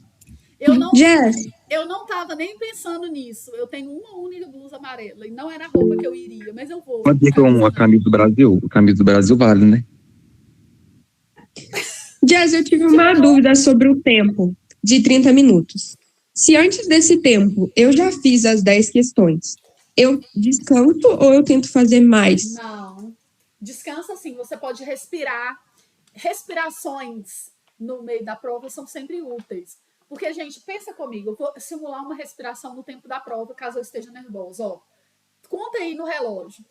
Eu não tava nem pensando nisso. Eu tenho uma única blusa amarela e não era a roupa que eu iria, mas eu vou. Pode ter como a camisa do Brasil? A camisa do Brasil vale, né? Jess, eu tive uma dúvida sobre o tempo de 30 minutos. Se antes desse tempo eu já fiz as 10 questões, eu descanso ou eu tento fazer mais? Não. Descansa assim, você pode respirar. Respirações no meio da prova são sempre úteis. Porque, gente, pensa comigo, eu vou simular uma respiração no tempo da prova, caso eu esteja nervosa. Ó, conta aí no relógio.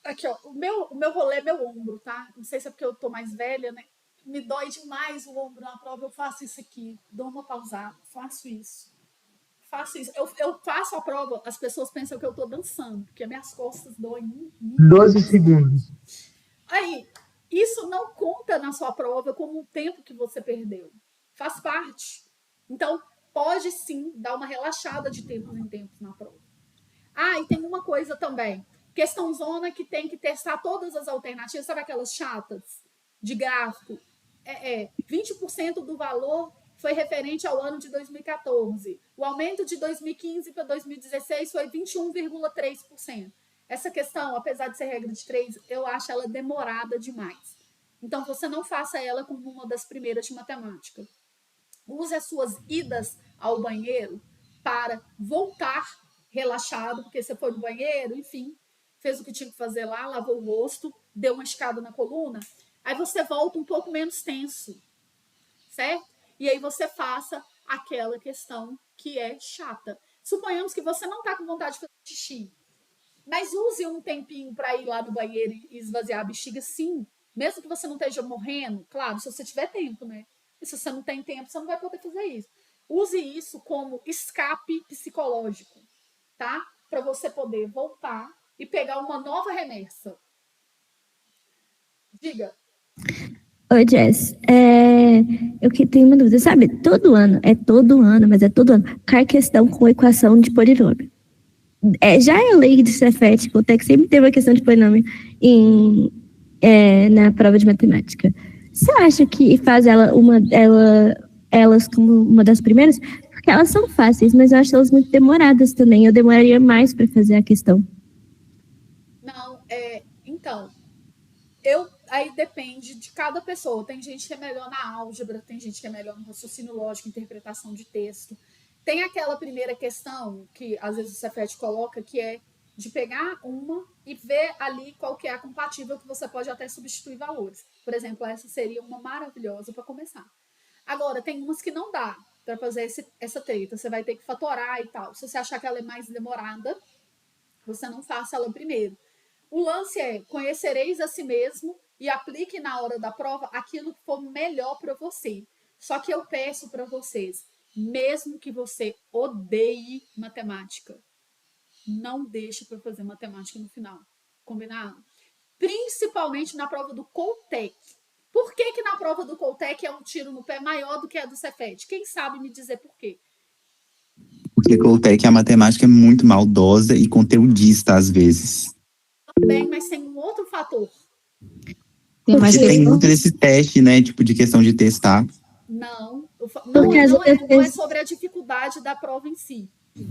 Aqui, ó, o meu rolê é meu ombro, tá? Não sei se é porque eu tô mais velha, né? Me dói demais o ombro na prova, eu faço isso aqui. Dou uma pausada, faço isso. Eu faço a prova, as pessoas pensam que eu tô dançando, porque minhas costas doem. 12 segundos. Aí, isso não conta na sua prova como o tempo que você perdeu. Faz parte. Então, pode sim dar uma relaxada de tempos em tempos na prova. Ah, e tem uma coisa também. Questão zona que tem que testar todas as alternativas. Sabe aquelas chatas de gráfico? 20% do valor foi referente ao ano de 2014. O aumento de 2015 para 2016 foi 21,3%. Essa questão, apesar de ser regra de 3, eu acho ela demorada demais. Então, você não faça ela como uma das primeiras de matemática. Use as suas idas ao banheiro para voltar relaxado, porque você foi no banheiro, enfim, fez o que tinha que fazer lá, lavou o rosto, deu uma escada na coluna, aí você volta um pouco menos tenso. certo? E aí você faça aquela questão que é chata. Suponhamos que você não tá com vontade de fazer xixi, mas use um tempinho para ir lá no banheiro e esvaziar a bexiga, sim. Mesmo que você não esteja morrendo, claro, se você tiver tempo, né? E se você não tem tempo, você não vai poder fazer isso. Use isso como escape psicológico, tá? Para você poder voltar e pegar uma nova remessa. Diga. Oi, Jess. Eu que tenho uma dúvida. Sabe, todo ano, cai questão com equação de polinômio. Já é lei de Cefet, o TEC sempre teve a questão de polinômio na prova de matemática. Você acha que faz elas como uma das primeiras? Porque elas são fáceis, mas eu acho elas muito demoradas também. Eu demoraria mais para fazer a questão. Não, então, aí depende de cada pessoa. Tem gente que é melhor na álgebra, tem gente que é melhor no raciocínio lógico, interpretação de texto. Tem aquela primeira questão que às vezes o Cefet coloca, que é de pegar uma e ver ali qual que é a compatível, que você pode até substituir valores. Por exemplo, essa seria uma maravilhosa para começar. Agora, tem umas que não dá para fazer essa treta. Você vai ter que fatorar e tal. Se você achar que ela é mais demorada, você não faça ela primeiro. O lance é: conhecereis a si mesmo e aplique na hora da prova aquilo que for melhor para você. Só que eu peço para vocês, mesmo que você odeie matemática, não deixe para fazer matemática no final. Combinado? Principalmente na prova do Coltec. Por que na prova do Coltec é um tiro no pé maior do que a do Cefet? Quem sabe me dizer por quê? Porque Coltec, a matemática é muito maldosa e conteudista às vezes. Também, mas tem um outro fator. Tem muito desse teste, né? Tipo, de questão de testar. Não é sobre a dificuldade da prova em si.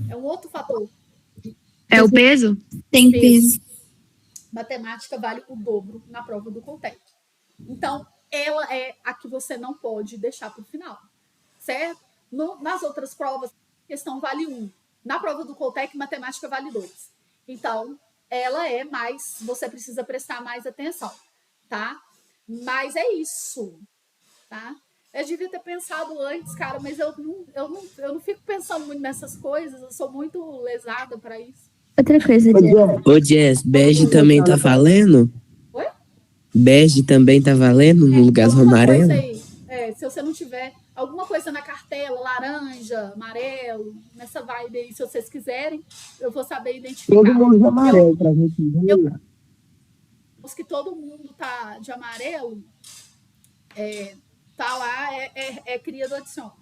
É um outro fator. É o peso? Tem peso. Matemática vale o dobro na prova do Coltec. Então, ela é a que você não pode deixar para o final, certo? Nas outras provas, questão vale 1. Na prova do Coltec, matemática vale 2. Então, ela é mais, você precisa prestar mais atenção, tá? Mas é isso, tá? Eu devia ter pensado antes, cara, mas eu não fico pensando muito nessas coisas, eu sou muito lesada para isso. Outra coisa, Ô, Jess, bege também tá valendo? Oi? Bege também tá valendo no lugar do amarelo? Se você não tiver alguma coisa na cartela, laranja, amarelo, nessa vibe aí, se vocês quiserem, eu vou saber identificar. Todo mundo de amarelo pra gente ver. Os que todo mundo tá de amarelo, tá lá, é cria do adicional.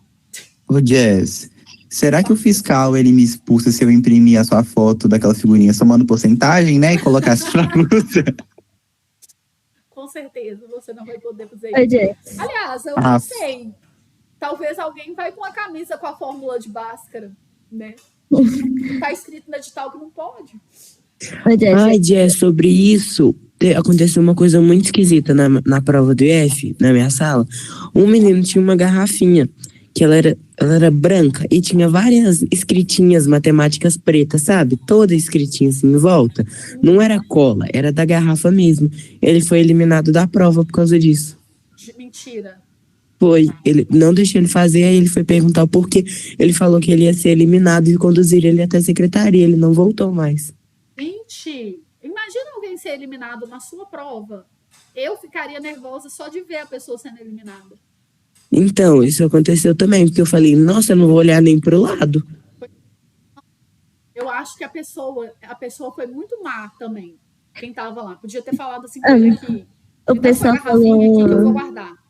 Ô, Jess, será que o fiscal, ele me expulsa se eu imprimir a sua foto daquela figurinha somando porcentagem, né? E colocar essa fraguça? Com certeza, você não vai poder fazer isso. Aliás, eu não sei. Talvez alguém vai com a camisa com a fórmula de Bhaskara, né? Tá escrito no edital que não pode. Ai, Jess, sobre isso, aconteceu uma coisa muito esquisita na prova do IF, na minha sala. Um menino tinha uma garrafinha, que ela era branca e tinha várias escritinhas matemáticas pretas, sabe? Toda escritinha assim em volta. Não era cola, era da garrafa mesmo. Ele foi eliminado da prova por causa disso. Mentira. Foi, ele não deixou ele fazer, aí ele foi perguntar o porquê. Ele falou que ele ia ser eliminado e conduzir ele até a secretaria, ele não voltou mais. Gente, imagina alguém ser eliminado na sua prova. Eu ficaria nervosa só de ver a pessoa sendo eliminada. Então, isso aconteceu também, porque eu falei, nossa, eu não vou olhar nem pro lado. Eu acho que a pessoa foi muito má também, quem tava lá. Podia ter falado assim, aqui. O pessoal falou... aqui que eu vou guardar.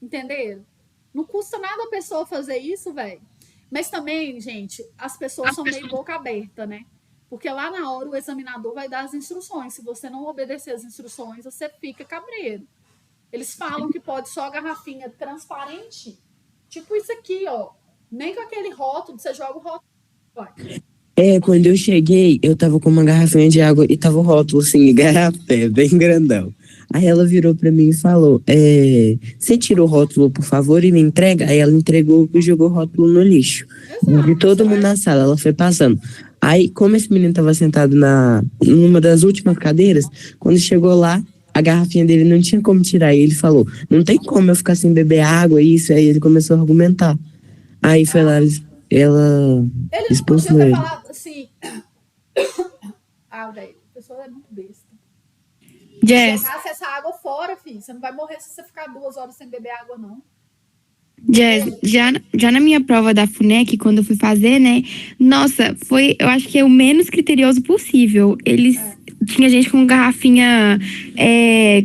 Entenderam? Não custa nada a pessoa fazer isso, velho. Mas também, gente, as pessoas são meio boca aberta, né? Porque lá na hora o examinador vai dar as instruções. Se você não obedecer as instruções, você fica cabreiro. Eles falam que pode só a garrafinha transparente. Tipo isso aqui, ó. Nem com aquele rótulo, você joga o rótulo. Vai. Quando eu cheguei, eu tava com uma garrafinha de água e tava o rótulo assim, garrafé, bem grandão. Aí ela virou pra mim e falou, você tira o rótulo, por favor, e me entrega? Aí ela entregou e jogou o rótulo no lixo. Eu vi todo mundo na sala, ela foi passando. Aí, como esse menino tava sentado numa das últimas cadeiras, quando chegou lá, a garrafinha dele não tinha como tirar. E ele falou, não tem como eu ficar sem beber água, isso. Aí ele começou a argumentar. Aí foi lá, ela expulsou ele. Falar assim. Velho, a pessoa é muito besta. Jess. Jogasse essa água fora, filho. Você não vai morrer se você ficar 2 horas sem beber água, não. Jess, já na minha prova da FUNEC, quando eu fui fazer, né? Nossa, foi, eu acho que é o menos criterioso possível. Tinha gente com garrafinha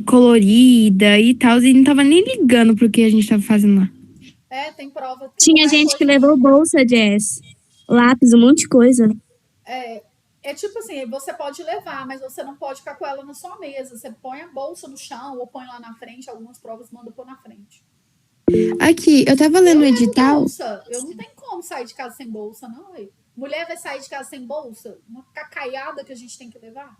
colorida e tal, e não tava nem ligando pro que a gente tava fazendo lá. Tem prova. Tinha gente que levou bolsa, Jess. Lápis, um monte de coisa. É tipo assim, você pode levar, mas você não pode ficar com ela na sua mesa. Você põe a bolsa no chão ou põe lá na frente. Algumas provas mandam pôr na frente. Aqui, eu tava lendo o edital. Bolsa. Eu não tenho como sair de casa sem bolsa, não. Ué. Mulher vai sair de casa sem bolsa? Uma cacaiada que a gente tem que levar?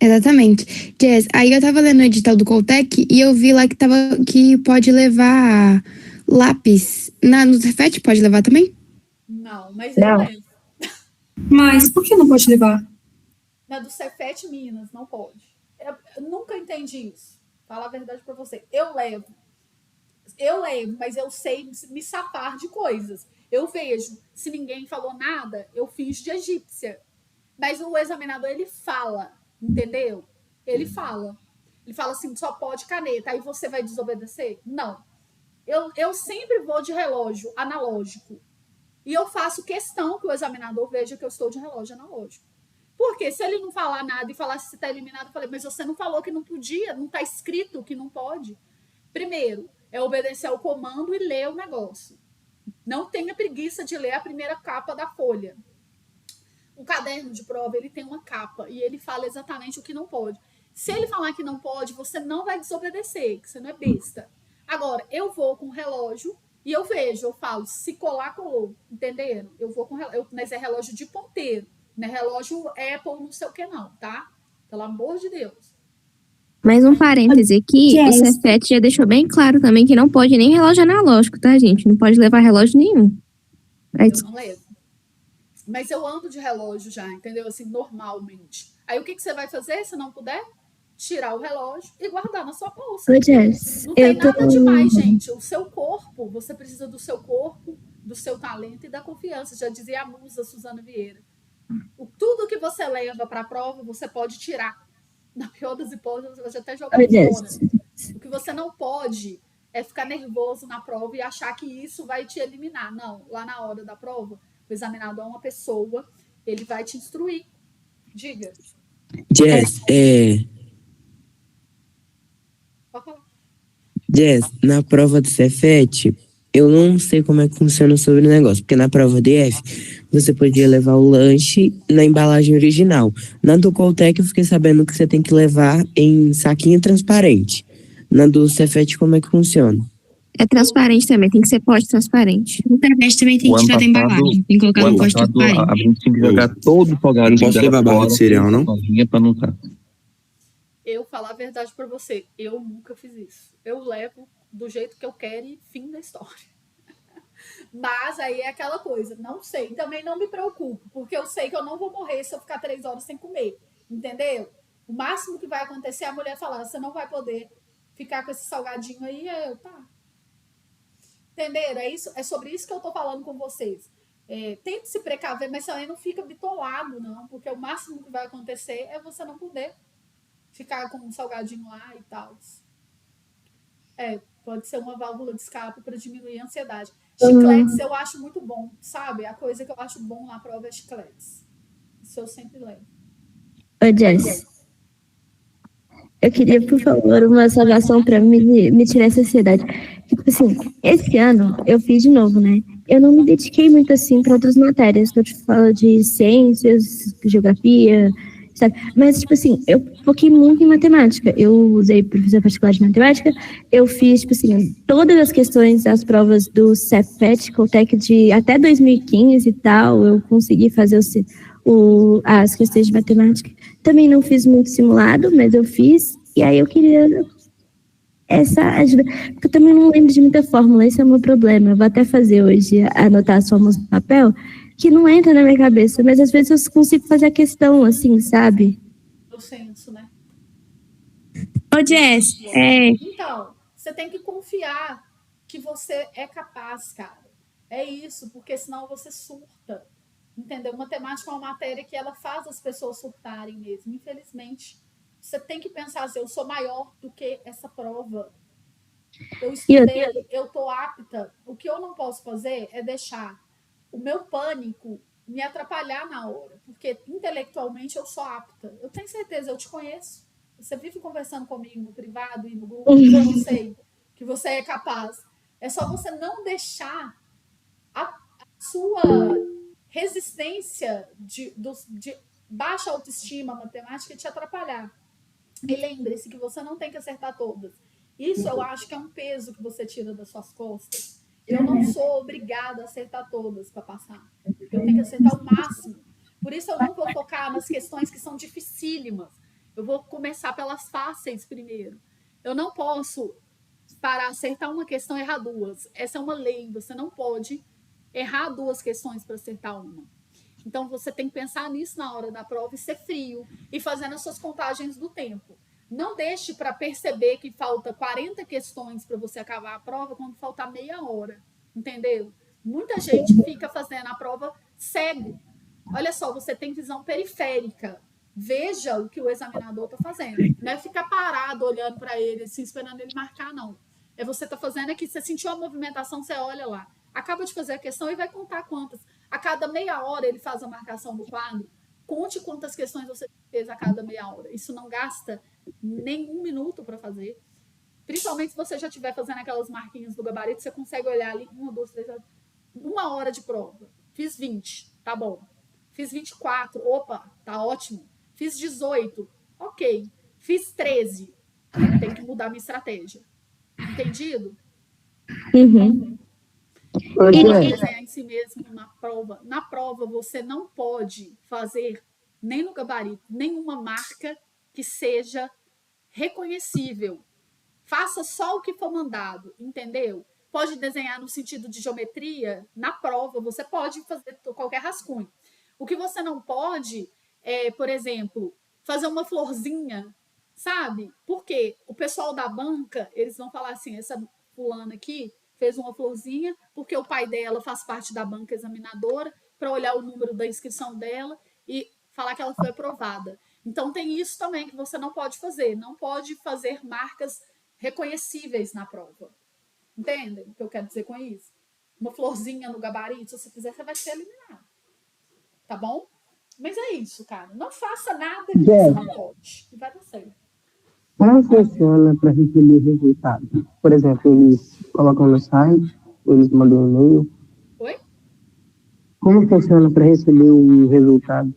Exatamente. Jess, aí eu tava lendo o edital do Coltec e eu vi lá que pode levar lápis. No Cefet pode levar também? Não, mas eu levo. Mas por que não pode levar? Na do Cefet Minas, não pode. Eu nunca entendi isso. Fala a verdade pra você. Eu levo, mas eu sei me safar de coisas. Eu vejo, se ninguém falou nada, eu fiz de egípcia. Mas o examinador, ele fala, entendeu? Ele fala assim, só pode caneta. Aí você vai desobedecer? Não. Eu sempre vou de relógio analógico. E eu faço questão que o examinador veja que eu estou de relógio analógico. Porque se ele não falar nada e falar se está eliminado, eu falei, mas você não falou que não podia, não está escrito que não pode. Primeiro, é obedecer ao comando e ler o negócio. Não tenha preguiça de ler a primeira capa da folha. O caderno de prova, ele tem uma capa e ele fala exatamente o que não pode. Se ele falar que não pode, você não vai desobedecer, que você não é besta. Agora, eu vou com o relógio e eu vejo, eu falo, se colar, colou. Entenderam? Eu vou com relógio, mas é relógio de ponteiro. Não é relógio Apple, não sei o que não, tá? Pelo amor de Deus. Mais um parêntese aqui, o Cefet já deixou bem claro também que não pode nem relógio analógico, tá, gente? Não pode levar relógio nenhum. Eu não levo. Mas eu ando de relógio já, entendeu? Assim, normalmente. Aí o que você vai fazer se não puder? Tirar o relógio e guardar na sua bolsa. Não tem nada demais, gente. O seu corpo, você precisa do seu corpo, do seu talento e da confiança. Já dizia a musa Suzana Vieira. Tudo que você leva para a prova, você pode tirar. Na pior das hipóteses, você até jogar fora. O que você não pode é ficar nervoso na prova e achar que isso vai te eliminar. Não, lá na hora da prova, o examinador é uma pessoa, ele vai te instruir. Diga. Jess, Jess, na prova do Cefet, eu não sei como é que funciona sobre o negócio, porque na prova do IF, você podia levar o lanche na embalagem original. Na do Coltec, eu fiquei sabendo que você tem que levar em saquinho transparente. Na do Cefet, como é que funciona? É transparente também, tem que ser pote transparente. O Cefet também tem que tirar da embalagem, tem que colocar no pote transparente. A gente tem que jogar todo o salgado. Não posso levar barra de cereal, não? Pra não estar. Eu falar a verdade pra você, eu nunca fiz isso. Eu levo do jeito que eu quero e fim da história. Mas aí é aquela coisa, não sei, também não me preocupo, porque eu sei que eu não vou morrer se eu ficar 3 horas sem comer, entendeu? O máximo que vai acontecer é a mulher falar, você não vai poder ficar com esse salgadinho aí, tá. Entenderam? É sobre isso que eu tô falando com vocês. Tente se precaver, mas também não fica bitolado, não, porque o máximo que vai acontecer é você não poder ficar com um salgadinho lá e tal. Pode ser uma válvula de escape para diminuir a ansiedade. Chicletes eu acho muito bom, sabe? A coisa que eu acho bom na prova é chicletes. Isso eu sempre levo. Oi, Jess. Eu queria, por favor, uma salvação para me tirar essa ansiedade. Tipo assim, esse ano eu fiz de novo, né? Eu não me dediquei muito assim para outras matérias, que eu te falo de ciências, geografia, sabe? Mas, tipo assim, eu foquei muito em matemática. Eu usei professor particular de matemática, eu fiz, tipo assim, todas as questões das provas do Cefet, Coltec de até 2015 e tal, eu consegui fazer as questões de matemática. Também não fiz muito simulado, mas eu fiz, e aí eu queria essa ajuda, porque eu também não lembro de muita fórmula, esse é o meu problema. Eu vou até fazer hoje, anotar as fórmulas no papel, que não entra na minha cabeça, mas às vezes eu consigo fazer a questão, assim, sabe? O senso, né? Ô, Jess, Então, você tem que confiar que você é capaz, cara. É isso, porque senão você surta. Entendeu? Matemática é uma matéria que ela faz as pessoas surtarem mesmo. Infelizmente, você tem que pensar assim, eu sou maior do que essa prova. Eu estudei, eu tô apta. O que eu não posso fazer é deixar o meu pânico me atrapalhar na hora, porque intelectualmente eu sou apta. Eu tenho certeza, eu te conheço. Você vive conversando comigo no privado e no grupo, eu sei que você é capaz. É só você não deixar a sua resistência de baixa autoestima matemática te atrapalhar. E lembre-se que você não tem que acertar todas. Isso eu acho que é um peso que você tira das suas costas. Eu não sou obrigada a acertar todas para passar. Eu tenho que acertar o máximo. Por isso eu não vou focar nas questões que são dificílimas. Eu vou começar pelas fáceis primeiro. Eu não posso, para acertar uma questão, errar duas. Essa é uma lei. Você não pode errar duas questões para acertar uma. Então você tem que pensar nisso na hora da prova e ser frio e fazendo as suas contagens do tempo. Não deixe para perceber que falta 40 questões para você acabar a prova quando faltar meia hora, entendeu? Muita gente fica fazendo a prova cego. Olha só, você tem visão periférica. Veja o que o examinador está fazendo. Não é ficar parado olhando para ele, assim, esperando ele marcar, não. É você tá fazendo aqui, você sentiu a movimentação, você olha lá. Acaba de fazer a questão e vai contar quantas. A cada meia hora ele faz a marcação do quadro. Conte quantas questões você fez a cada meia hora. Isso não gasta nem um minuto para fazer. Principalmente se você já estiver fazendo aquelas marquinhas do gabarito, você consegue olhar ali, 1, 2, 3, 4, 1 hora de prova. Fiz 20, tá bom. Fiz 24, opa, tá ótimo. Fiz 18, ok. Fiz 13, tem que mudar minha estratégia. Entendido? Uhum. E desenhar em si mesmo na prova. Na prova, você não pode fazer, nem no gabarito, nenhuma marca que seja reconhecível. Faça só o que for mandado, entendeu? Pode desenhar no sentido de geometria, na prova, você pode fazer qualquer rascunho. O que você não pode é, por exemplo, fazer uma florzinha, sabe? Porque o pessoal da banca, eles vão falar assim, essa fulana aqui fez uma florzinha porque o pai dela faz parte da banca examinadora para olhar o número da inscrição dela e falar que ela foi aprovada. Então tem isso também que você não pode fazer. Não pode fazer marcas reconhecíveis na prova. Entendem o que eu quero dizer com isso? Uma florzinha no gabarito, se você fizer, você vai ser eliminado. Tá bom? Mas é isso, cara. Não faça nada que você não pode. E vai dar certo. Como funciona para receber resultado? Por exemplo, eles colocam no site, ou eles mandam um e-mail. Oi? Como funciona para receber o resultado?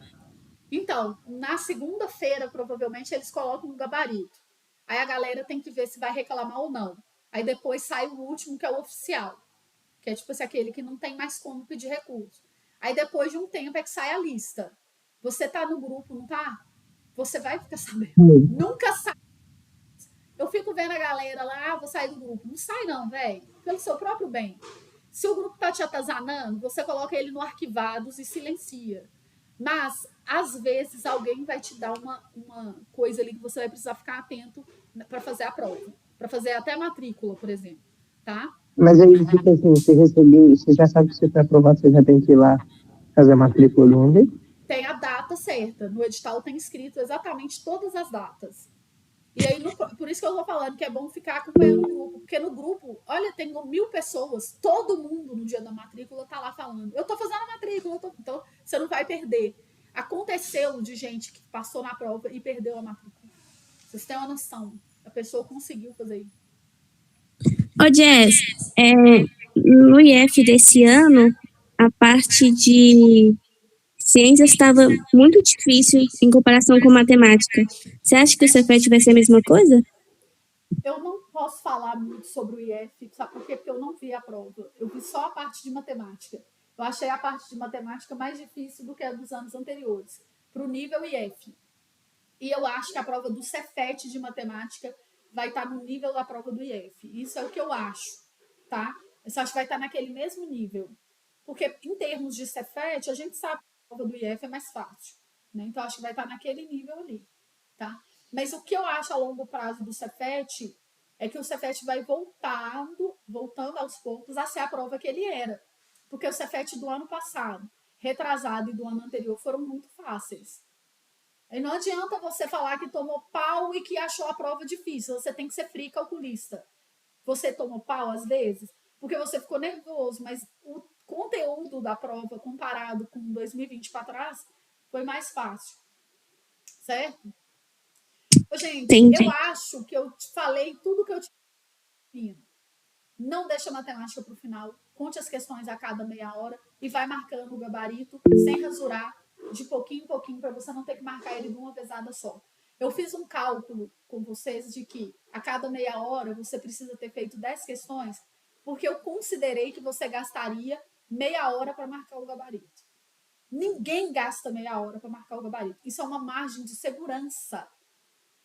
Então, na segunda-feira, provavelmente, eles colocam no gabarito. Aí a galera tem que ver se vai reclamar ou não. Aí depois sai o último, que é o oficial. Que é tipo assim, aquele que não tem mais como pedir recurso. Aí depois de um tempo é que sai a lista. Você tá no grupo, não tá? Você vai ficar sabendo. Nunca sai. Eu fico vendo a galera lá, vou sair do grupo. Não sai não, velho. Pelo seu próprio bem. Se o grupo tá te atazanando, você coloca ele no arquivados e silencia. Mas, às vezes, alguém vai te dar uma coisa ali que você vai precisar ficar atento para fazer a prova. Para fazer até a matrícula, por exemplo. Tá? Mas aí, tipo assim, você recebeu, você já sabe que você foi aprovado, você já tem que ir lá fazer a matrícula de uma vez? Tem a data certa. No edital tem escrito exatamente todas as datas. E aí, por isso que eu tô falando que é bom ficar acompanhando o grupo. Porque no grupo, olha, tem 1000 pessoas. Todo mundo no dia da matrícula tá lá falando. Eu tô fazendo a matrícula. Então, você não vai perder. Aconteceu de gente que passou na prova e perdeu a matrícula. Vocês têm uma noção. A pessoa conseguiu fazer isso. Ô, Jess, no IF desse ano, a parte de ciências estava muito difícil em comparação com matemática. Você acha que o Cefet vai ser a mesma coisa? Eu não posso falar muito sobre o IF, sabe por quê? Porque eu não vi a prova. Eu vi só a parte de matemática. Eu achei a parte de matemática mais difícil do que a dos anos anteriores, para o nível IF. E eu acho que a prova do Cefet de matemática vai estar no nível da prova do IF. Isso é o que eu acho, tá? Eu só acho que vai estar naquele mesmo nível. Porque, em termos de Cefet, a gente sabe que a prova do IF é mais fácil. Né? Então, acho que vai estar naquele nível ali, tá? Mas o que eu acho a longo prazo do Cefet é que o Cefet vai voltando aos poucos a ser a prova que ele era. Porque o Cefet do ano passado, retrasado e do ano anterior foram muito fáceis. E não adianta você falar que tomou pau e que achou a prova difícil. Você tem que ser frio e calculista. Você tomou pau às vezes porque você ficou nervoso, mas o conteúdo da prova comparado com 2020 para trás foi mais fácil. Certo? Gente, Entendi. eu acho que eu te falei tudo que eu tinha. Não deixa a matemática para o final. Conte as questões a cada meia hora e vai marcando o gabarito sem rasurar, de pouquinho em pouquinho, para você não ter que marcar ele de uma vezada só. Eu fiz um cálculo com vocês de que a cada meia hora você precisa ter feito 10 questões, porque eu considerei que você gastaria meia hora para marcar o gabarito. Ninguém gasta meia hora para marcar o gabarito. Isso é uma margem de segurança.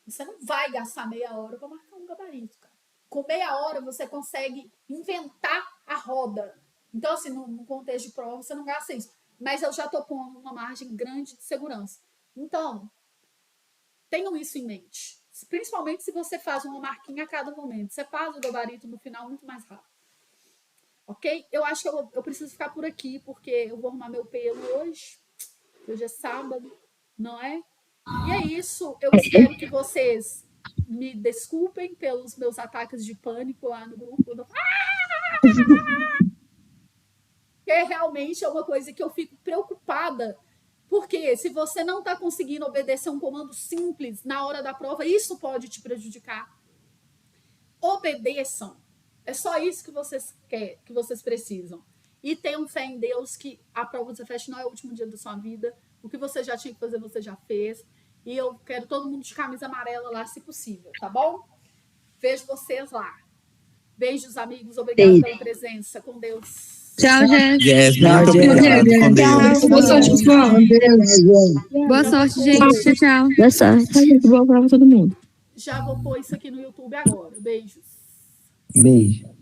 Você não vai gastar meia hora para marcar um gabarito, cara. Com meia hora você consegue inventar a roda. Então, assim, no contexto de prova, você não gasta isso. Mas eu já estou pondo uma margem grande de segurança. Então, tenham isso em mente. Principalmente se você faz uma marquinha a cada momento. Você faz o gabarito no final muito mais rápido. Ok? Eu acho que eu preciso ficar por aqui, porque eu vou arrumar meu pelo hoje. Hoje é sábado, não é? E é isso. Eu espero que vocês me desculpem pelos meus ataques de pânico lá no grupo. Porque realmente é uma coisa que eu fico preocupada. Porque se você não está conseguindo obedecer um comando simples na hora da prova, isso pode te prejudicar. Obedeçam. É só isso que vocês querem, que vocês precisam. E tenham fé em Deus que a prova do Cefet não é o último dia da sua vida. O que você já tinha que fazer, você já fez. E eu quero todo mundo de camisa amarela lá, se possível, tá bom? Vejo vocês lá. Beijos, amigos. Obrigada pela presença. Com Deus. Tchau, gente. Jess, muito obrigado. Com Deus. Boa sorte, pessoal. Boa sorte, gente. Tchau, tchau. Boa sorte. Boa prova pra todo mundo. Já vou pôr isso aqui no YouTube agora. Beijos. Beijo.